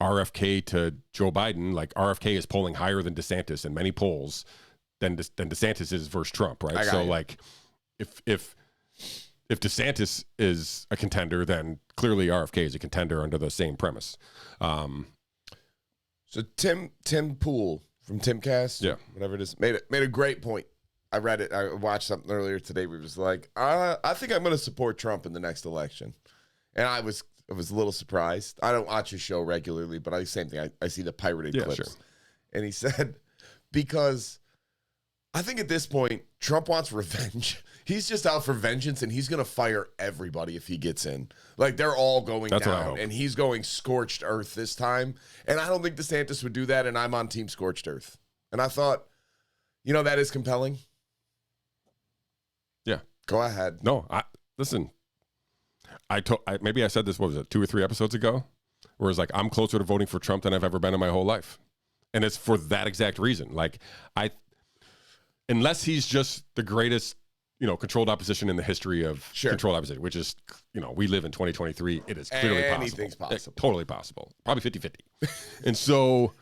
RFK to Joe Biden, like RFK is polling higher than DeSantis in many polls. Than DeSantis is versus Trump, right? So, like, if DeSantis is a contender, then clearly RFK is a contender under the same premise. So Tim Pool from Timcast, whatever it is, made a great point. I read it. I watched something earlier today where he was like, I think I'm going to support Trump in the next election, and I was a little surprised. I don't watch his show regularly, but same thing. I see the pirated clips, sure. And he said because. I think at this point, Trump wants revenge. He's just out for vengeance, and he's going to fire everybody if he gets in. Like, they're all going down, and he's going scorched earth this time. And I don't think DeSantis would do that, and I'm on Team Scorched Earth. And I thought, that is compelling. Yeah. Go ahead. No, listen. Maybe I said this, what was it, 2 or 3 episodes ago? Where it's like, I'm closer to voting for Trump than I've ever been in my whole life. And it's for that exact reason. Like, unless he's just the greatest, controlled opposition in the history of controlled opposition, which is, we live in 2023. It is clearly possible. Anything's possible. It's totally possible. Probably 50-50. And so,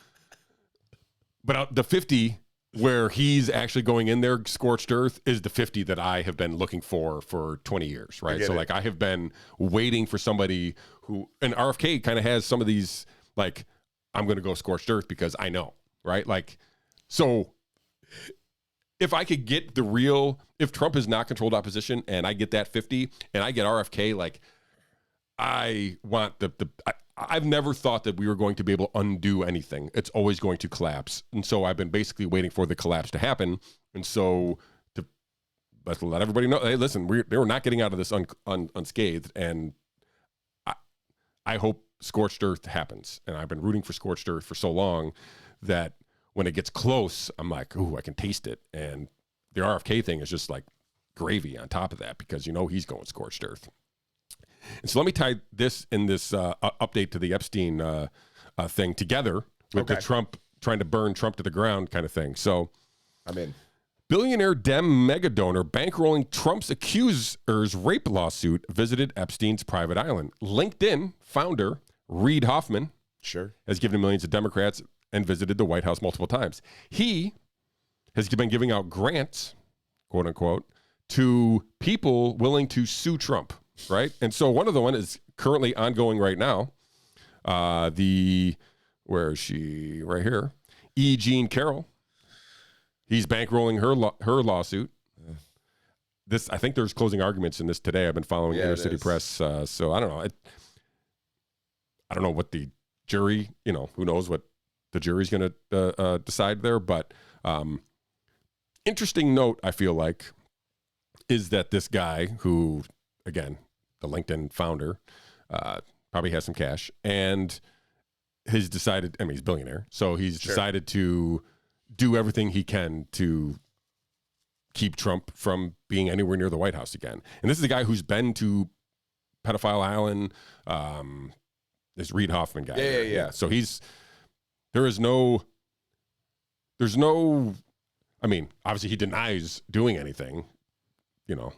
but the 50 where he's actually going in there scorched earth is the 50 that I have been looking for 20 years, right? So, like, I have been waiting for somebody who, and RFK kind of has some of these, like, I'm going to go scorched earth because I know, right? Like, so if I could get if Trump is not controlled opposition and I get that 50 and I get RFK, like, I want I've never thought that we were going to be able to undo anything. It's always going to collapse. And so I've been basically waiting for the collapse to happen. And so to let everybody know, hey, listen, they were not getting out of this unscathed. And I hope scorched earth happens. And I've been rooting for scorched earth for so long that when it gets close, I'm like, ooh, I can taste it. And the RFK thing is just like gravy on top of that because he's going scorched earth. And so let me tie this update to the Epstein thing together with the Trump trying to burn Trump to the ground kind of thing. So I'm in. Billionaire Dem mega donor bankrolling Trump's accusers rape lawsuit visited Epstein's private island. LinkedIn founder Reid Hoffman has given millions to Democrats and visited the White House multiple times. He has been giving out grants, quote unquote, to people willing to sue Trump, right? And so one of the one is currently ongoing right now. Where is she? Right here. E. Jean Carroll. He's bankrolling her lawsuit. I think there's closing arguments in this today. I've been following Inner City Press, so I don't know. I don't know what the jury, who knows what the jury's going to decide there. But interesting note, I feel like, is that this guy who, again, the LinkedIn founder, probably has some cash and has decided, he's a billionaire, so he's decided to do everything he can to keep Trump from being anywhere near the White House again. And this is a guy who's been to Pedophile Island, this Reid Hoffman guy. Yeah. So there's no, obviously he denies doing anything,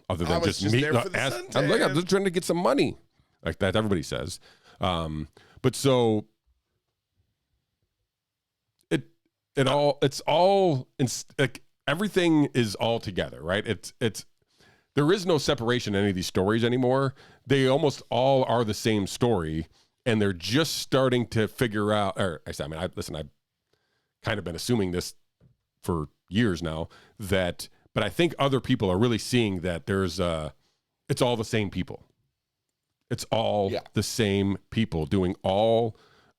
other than just me. I'm just trying to get some money like that. Everybody says. But so everything is all together, right? There is no separation in any of these stories anymore. They almost all are the same story, and they're just starting to figure out. I've kind of been assuming this for years now but I think other people are really seeing that it's all the same people. It's all the same people doing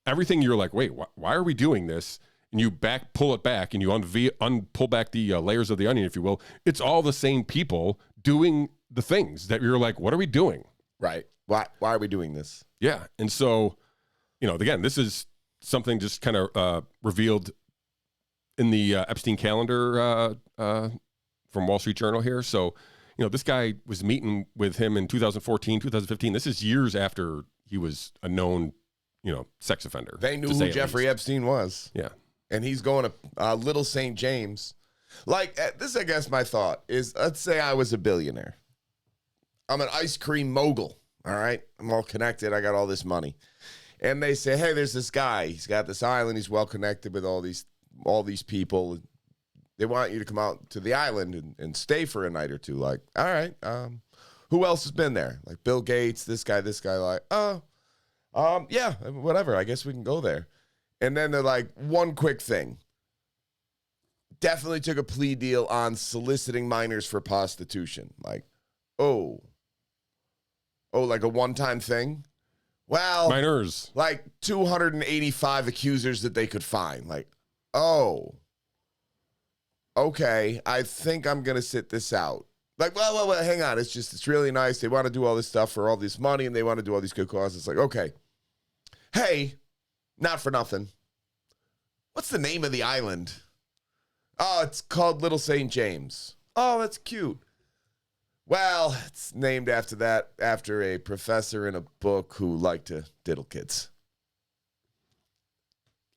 everything. You're like, wait, why are we doing this? And you pull it back and you pull back the layers of the onion, if you will. It's all the same people doing the things that you're like, what are we doing? Right. Why are we doing this? Yeah. And so, again, this is something just kind of revealed in the Epstein calendar from Wall Street Journal here. So, this guy was meeting with him in 2014, 2015. This is years after he was a known, sex offender. They knew who Jeffrey Epstein was. Yeah. And he's going to Little St. James. Like, this, I guess my thought is, let's say I was a billionaire. I'm an ice cream mogul, all right? I'm all connected. I got all this money. And they say, hey, there's this guy. He's got this island. He's well connected with all these people. They want you to come out to the island and stay for a night or two. Like, all right, who else has been there? Like Bill Gates, this guy, like, yeah, whatever. I guess we can go there. And then they're like, one quick thing. Definitely took a plea deal on soliciting minors for prostitution. Like, like a one-time thing? Well, minors. Like 285 accusers that they could find. Like, okay, I think I'm going to sit this out. Like, well, hang on. It's really nice. They want to do all this stuff for all this money, and they want to do all these good causes. It's like, okay. Hey, not for nothing. What's the name of the island? Oh, it's called Little St. James. Oh, that's cute. Well, it's named after a professor in a book who liked to diddle kids.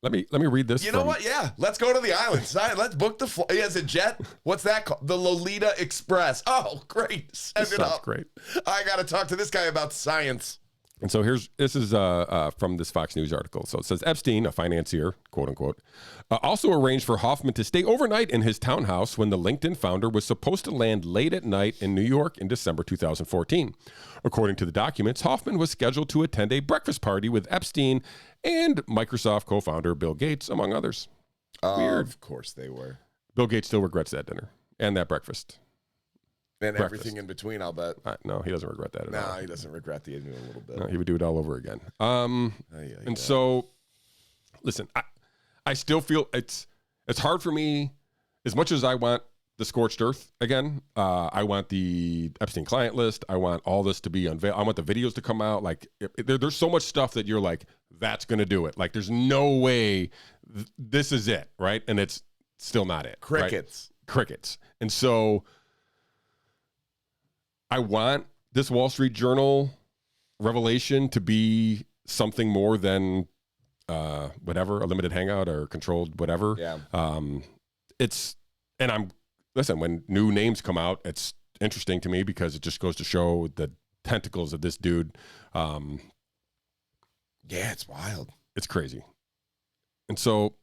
Let me read this. You know what? Yeah, let's go to the island. Let's book the flight. He has a jet. What's that called? The Lolita Express. Oh, great. Send it up. Great. I got to talk to this guy about science. And so this is from this Fox News article. So it says Epstein, a financier, quote unquote, also arranged for Hoffman to stay overnight in his townhouse when the LinkedIn founder was supposed to land late at night in New York in December 2014. According to the documents, Hoffman was scheduled to attend a breakfast party with Epstein and Microsoft co-founder Bill Gates, among others. Weird. Of course they were. Bill Gates still regrets that dinner and that breakfast. And everything in between, I'll bet. No, he doesn't regret that at all. No, he doesn't regret the ending a little bit. No, he would do it all over again. So, listen, I still feel it's hard for me, as much as I want the scorched earth again. I want the Epstein client list. I want all this to be unveiled. I want the videos to come out. Like, there's so much stuff that you're like, that's going to do it. Like, there's no way this is it, right? And it's still not it. Crickets. Right? Crickets. And so I want this Wall Street Journal revelation to be something more than whatever, a limited hangout or controlled whatever. Yeah. Listen, when new names come out, it's interesting to me because it just goes to show the tentacles of this dude. Yeah, it's wild. It's crazy. And so,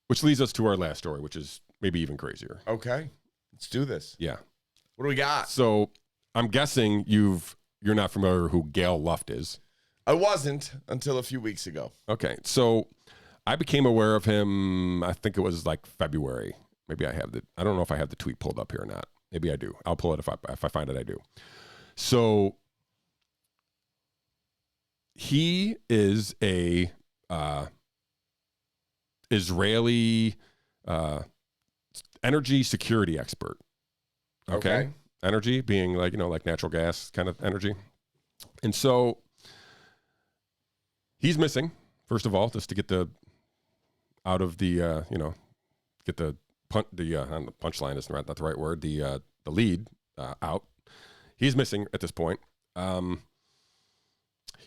which leads us to our last story, which is maybe even crazier. Okay, let's do this. Yeah. What do we got? So I'm guessing you're not familiar who Gail Luft is. I wasn't until a few weeks ago. Okay. So I became aware of him, I think it was like February. Maybe I don't know if I have the tweet pulled up here or not. Maybe I do. I'll pull it if I find it, I do. So he is a Israeli energy security expert. Okay. Energy being like, like natural gas kind of energy. And so he's missing, first of all, just to get out of the, get the punchline is not the right word, the lead out. He's missing at this point.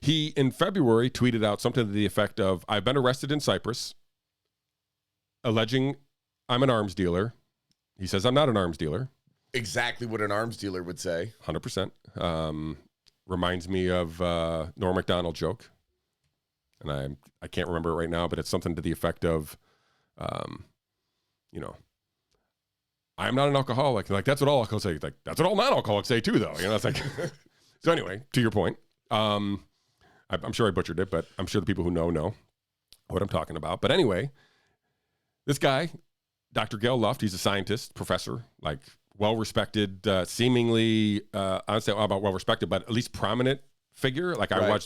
He, in February, tweeted out something to the effect of, I've been arrested in Cyprus, alleging I'm an arms dealer. He says, I'm not an arms dealer. Exactly what an arms dealer would say. 100%. Reminds me of Norm Macdonald joke. And I can't remember it right now, but it's something to the effect of, I'm not an alcoholic. Like, that's what all alcoholics say. Like, that's what all non-alcoholics say too, though. It's like, so anyway, to your point, I'm sure I butchered it, but I'm sure the people who know what I'm talking about. But anyway, this guy, Dr. Gail Luft, he's a scientist, professor, like well-respected, seemingly, I don't say about well-respected, but at least prominent figure. Like I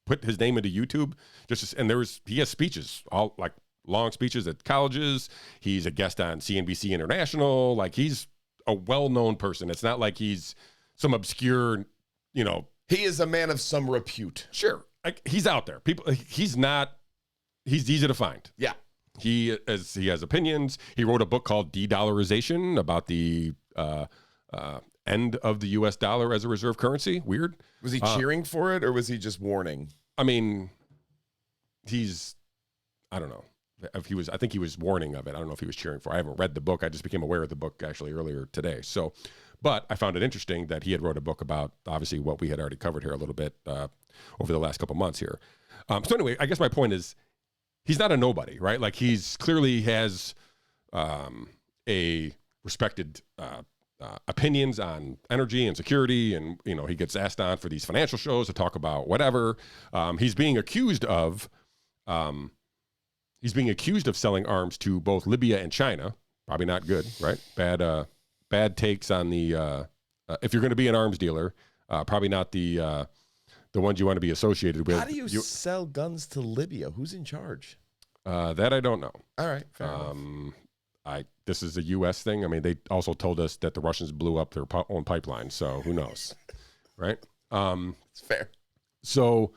put his name into YouTube he has speeches, all like long speeches at colleges. He's a guest on CNBC International. Like, he's a well-known person. It's not like he's some obscure, He is a man of some repute. Sure. Like, he's out there. He's easy to find. Yeah. He has opinions. He wrote a book called De-Dollarization about the end of the U.S. dollar as a reserve currency. Weird. Was he cheering for it, or was he just warning? I mean, I don't know. I think he was warning of it. I don't know if he was cheering for it. I haven't read the book. I just became aware of the book actually earlier today. So, but I found it interesting that he had wrote a book about obviously what we had already covered here a little bit over the last couple months here. So anyway, I guess my point is he's not a nobody, right? Like, he's clearly has a respected opinions on energy and security, and he gets asked on for these financial shows to talk about whatever. He's being accused of selling arms to both Libya and China. Probably not good, right? Bad takes on the if you're going to be an arms dealer, probably not the ones you want to be associated with. How do you sell guns to Libya? Who's in charge? That I don't know. All right, fair enough. This is a U.S. thing. I mean, they also told us that the Russians blew up their own pipeline, so who knows, right? It's fair. So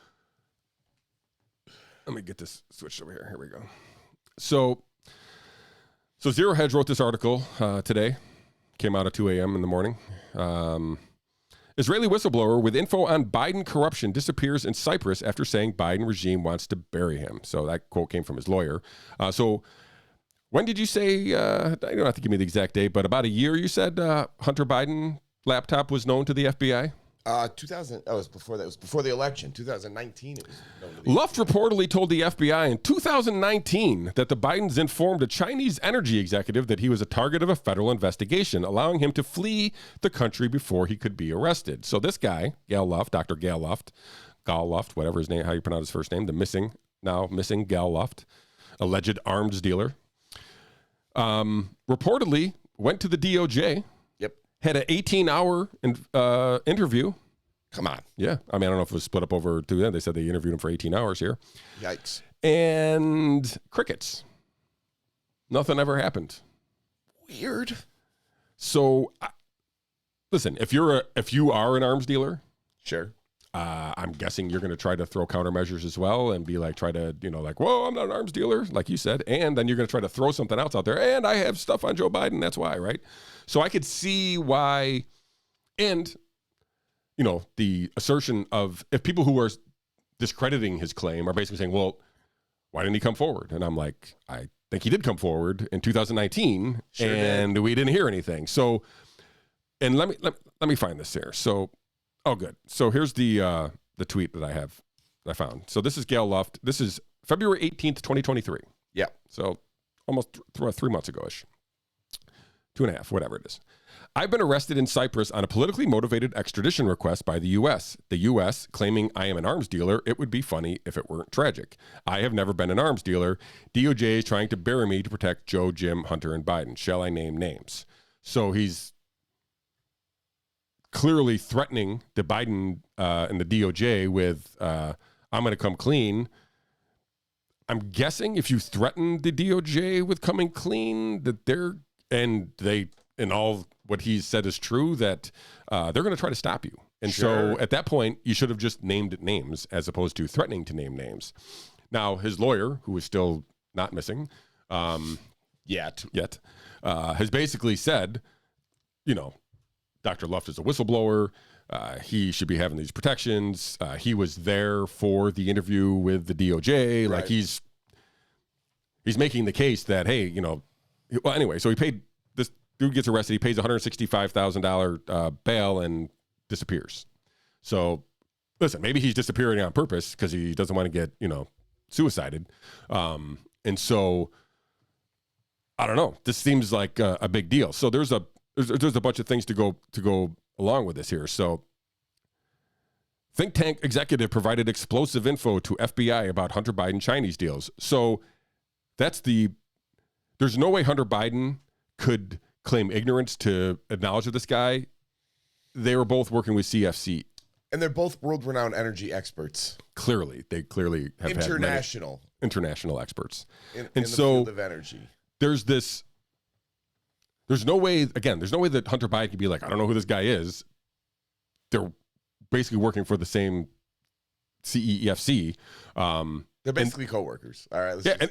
let me get this switched over here. Here we go. So Zero Hedge wrote this article today. Came out at 2 a.m. in the morning. Israeli whistleblower with info on Biden corruption disappears in Cyprus after saying Biden regime wants to bury him. So that quote came from his lawyer. So when did you say, you don't have to give me the exact date, but about a year you said Hunter Biden laptop was known to the FBI? 2000. Oh, it was before that. It was before the election. 2019. It was Luft reportedly told the FBI in 2019 that the Bidens informed a Chinese energy executive that he was a target of a federal investigation, allowing him to flee the country before he could be arrested. So this guy, Gal Luft, Dr. Gal Luft, whatever his name, how you pronounce his first name, the now missing Gal Luft, alleged arms dealer, reportedly went to the DOJ. Had an 18-hour interview. Come on. Yeah. I mean, I don't know if it was split up over two. They said they interviewed him for 18 hours here. Yikes. And crickets. Nothing ever happened. Weird. So, listen, if you are an arms dealer, sure. I'm guessing you're going to try to throw countermeasures as well and be like, whoa, I'm not an arms dealer, like you said. And then you're going to try to throw something else out there. And I have stuff on Joe Biden. That's why, right? So I could see why. And, the assertion of if people who are discrediting his claim are basically saying, well, why didn't he come forward? And I'm like, I think he did come forward in 2019 and we didn't hear anything. So, and let me find this here. So, oh, good. So here's the tweet that I found. So this is Gal Luft. This is February 18th, 2023. Yeah. So almost 3 months ago-ish. 2.5, whatever it is. I've been arrested in Cyprus on a politically motivated extradition request by the U.S. The U.S. claiming I am an arms dealer. It would be funny if it weren't tragic. I have never been an arms dealer. DOJ is trying to bury me to protect Joe, Jim, Hunter, and Biden. Shall I name names? So he's clearly threatening the Biden and the DOJ with, I'm going to come clean. I'm guessing if you threaten the DOJ with coming clean, that and all what he's said is true, that they're going to try to stop you. And so at that point, you should have just named names as opposed to threatening to name names. Now, his lawyer, who is still not missing yet, has basically said, Dr. Luft is a whistleblower. He should be having these protections. He was there for the interview with the DOJ. Right. Like he's making the case that, hey, well, anyway, so this dude gets arrested. He pays $165,000 bail and disappears. So listen, maybe he's disappearing on purpose because he doesn't want to get, suicided. And so I don't know. This seems like a big deal. So there's a bunch of things to go along with this here. So think tank executive provided explosive info to FBI about Hunter Biden Chinese deals. So there's no way Hunter Biden could claim ignorance to acknowledge of this guy. They were both working with CFC. And they're both world-renowned energy experts. They clearly have international experts. In the field of energy. There's no way that Hunter Biden could be like, I don't know who this guy is. They're basically working for the same CEFC. They're basically coworkers. All right. And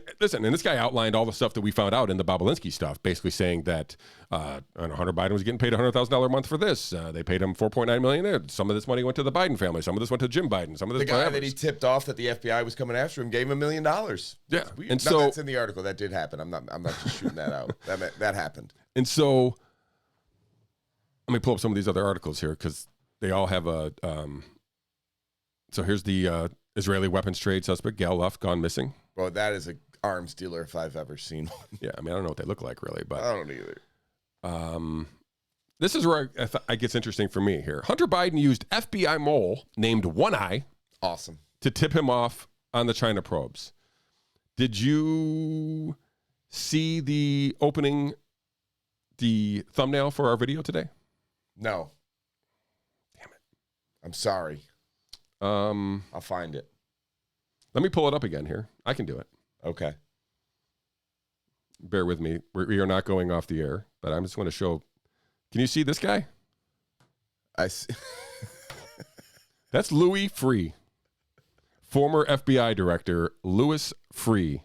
this guy outlined all the stuff that we found out in the Bobulinski stuff, basically saying that Hunter Biden was getting paid $100,000 a month for this. They paid him $4.9 million there. Some of this money went to the Biden family. Some of this went to Jim Biden. Some of this the guy that he tipped off that the FBI was coming after him gave him $1 million. Yeah, and so that's in the article. That did happen. I'm not just shooting that out. That happened. And so let me pull up some of these other articles here because they all have a. So here's the Israeli weapons trade suspect, Gal Luft, gone missing. Well, that is an arms dealer if I've ever seen one. Yeah, I mean, I don't know what they look like really, but I don't either. This is where it gets interesting for me here. Hunter Biden used FBI mole named One Eye, awesome, to tip him off on the China probes. Did you see the thumbnail for our video today? No. Damn it. I'm sorry. I'll find it. Let me pull it up again here. I can do it. Okay. Bear with me. We are not going off the air, but I'm just going to show. Can you see this guy? I see. That's Louis Freeh, former FBI director Louis Freeh.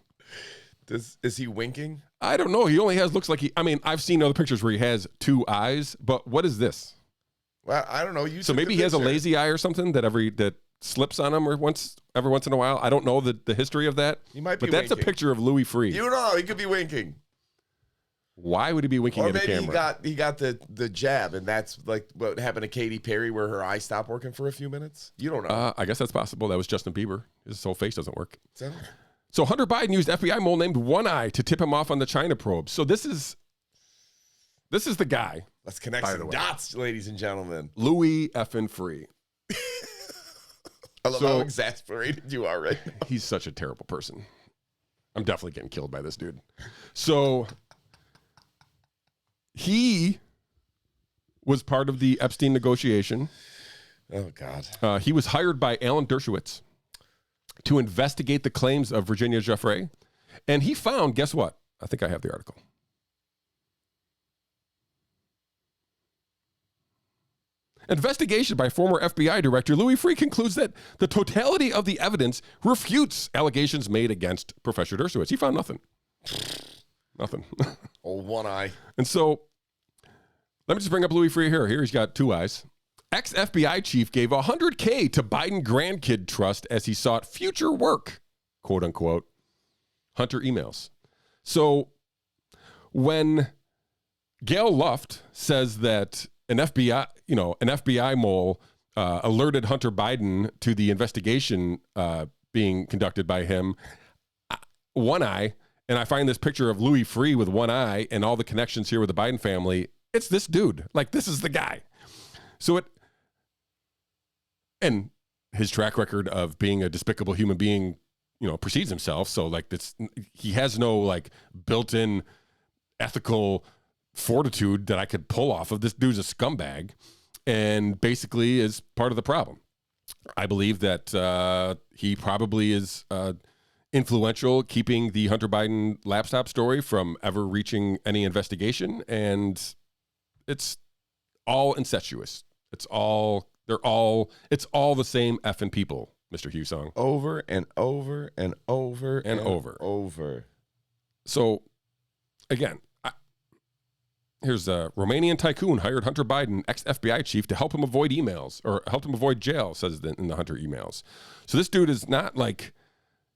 Is he winking? I don't know. He only looks like I've seen other pictures where he has two eyes, but what is this? Well, I don't know. So maybe he has a lazy eye or something that slips on him every once in a while. I don't know the history of that. He might be But that's winking. A picture of Louis Freeh. You know, he could be winking. Why would he be winking at a camera? Maybe he got the jab, and that's like what happened to Katy Perry, where her eye stopped working for a few minutes. You don't know. I guess that's possible. That was Justin Bieber. His whole face doesn't work. So Hunter Biden used FBI mole named One Eye to tip him off on the China probe. So this is the guy. Let's connect some dots, ladies and gentlemen. Louis effing Free. I love how exasperated you are right now. He's such a terrible person. I'm definitely getting killed by this dude. So he was part of the Epstein negotiation. Oh, God. He was hired by Alan Dershowitz to investigate the claims of Virginia Giuffre. And he found, guess what? I think I have the article. Investigation by former FBI Director Louis Free concludes that the totality of the evidence refutes allegations made against Professor Dershowitz. He found nothing. Nothing. Oh, One Eye. And so, let me just bring up Louis Free here. Here he's got two eyes. Ex-FBI chief gave $100K to Biden grandkid trust as he sought future work, quote unquote. Hunter emails. So, when Gail Luft says that an FBI mole alerted Hunter Biden to the investigation being conducted by him, One Eye, and I find this picture of Louis Free with one eye and all the connections here with the Biden family. It's this dude. Like, this is the guy. So and his track record of being a despicable human being, precedes himself. So like he has no like built-in ethical fortitude that I could pull off of. This dude's a scumbag and basically is part of the problem. I believe that he probably is influential keeping the Hunter Biden laptop story from ever reaching any investigation, and it's all incestuous. It's all the same effing people, Mr. Hussong. Over and over and over and over. So again, here's a Romanian tycoon hired Hunter Biden, ex-FBI chief, to help him avoid emails or help him avoid jail, says in the Hunter emails. So this dude is not like,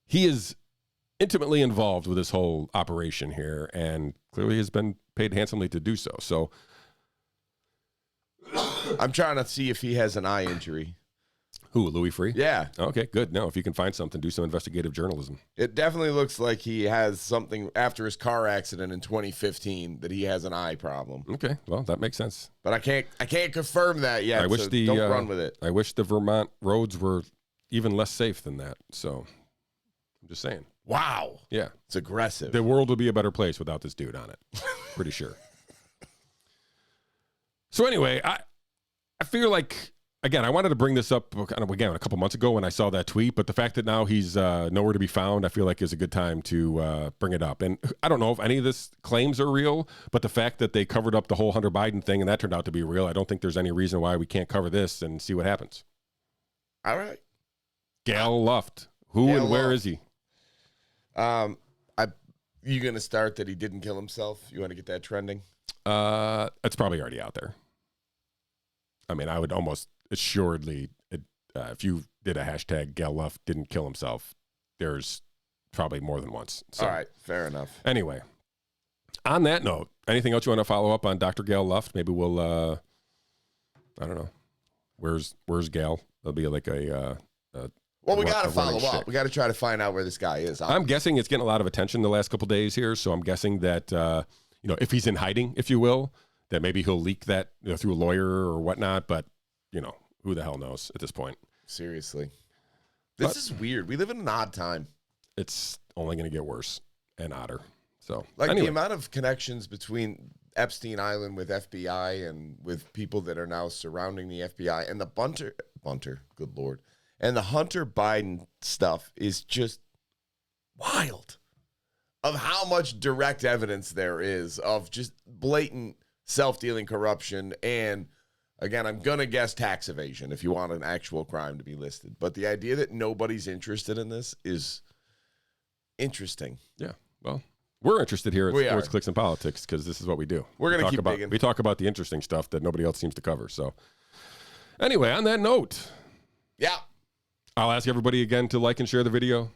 he is intimately involved with this whole operation here and clearly has been paid handsomely to do so. So I'm trying to see if he has an eye injury. Who, Louis Free? Yeah. Okay, good. No, if you can find something, do some investigative journalism. It definitely looks like he has something after his car accident in 2015 that he has an eye problem. Okay, well, that makes sense. But I can't confirm that yet. Don't run with it. I wish the Vermont roads were even less safe than that. So I'm just saying. Wow. Yeah. It's aggressive. The world would be a better place without this dude on it. Pretty sure. So anyway, I feel like, again, I wanted to bring this up again a couple months ago when I saw that tweet, but the fact that now he's nowhere to be found, I feel like is a good time to bring it up. And I don't know if any of this claims are real, but the fact that they covered up the whole Hunter Biden thing and that turned out to be real, I don't think there's any reason why we can't cover this and see what happens. All right. Gail Luft. Who and where is he? You going to start that he didn't kill himself? You want to get that trending? It's probably already out there. I mean, I would almost assuredly, if you did a hashtag Gail Luft didn't kill himself, there's probably more than once. So, all right, fair enough. Anyway, on that note, anything else you want to follow up on Dr. Gail Luft? Maybe we'll, I don't know. Where's Gail? There'll be like well, we got to follow up. We got to try to find out where this guy is. I'm guessing it's getting a lot of attention the last couple days here, so I'm guessing that, if he's in hiding, if you will, that maybe he'll leak that through a lawyer or whatnot, but, who the hell knows at this point. Seriously. This is weird. We live in an odd time. It's only going to get worse and odder. So, the amount of connections between Epstein Island with FBI and with people that are now surrounding the FBI and the Bunter, good Lord, and the Hunter Biden stuff is just wild of how much direct evidence there is of just blatant self-dealing corruption and, again, I'm going to guess tax evasion if you want an actual crime to be listed. But the idea that nobody's interested in this is interesting. Yeah, well, we're interested here at Sports Clicks and Politics because this is what we do. We're going to keep digging. We talk about the interesting stuff that nobody else seems to cover. So anyway, on that note, yeah, I'll ask everybody again to like and share the video.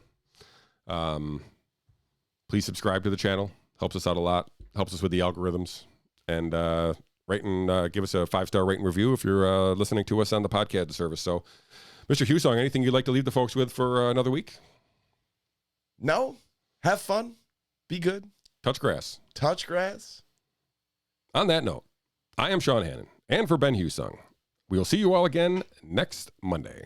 Please subscribe to the channel. Helps us out a lot. helps us with the algorithms. And rate and give us a 5-star rate and review if you're listening to us on the podcast service. So, Mr. Hussong, anything you'd like to leave the folks with for another week? No. Have fun. Be good. Touch grass. Touch grass. On that note, I am Shawn Hannon, and for Ben Hussong, we will see you all again next Monday.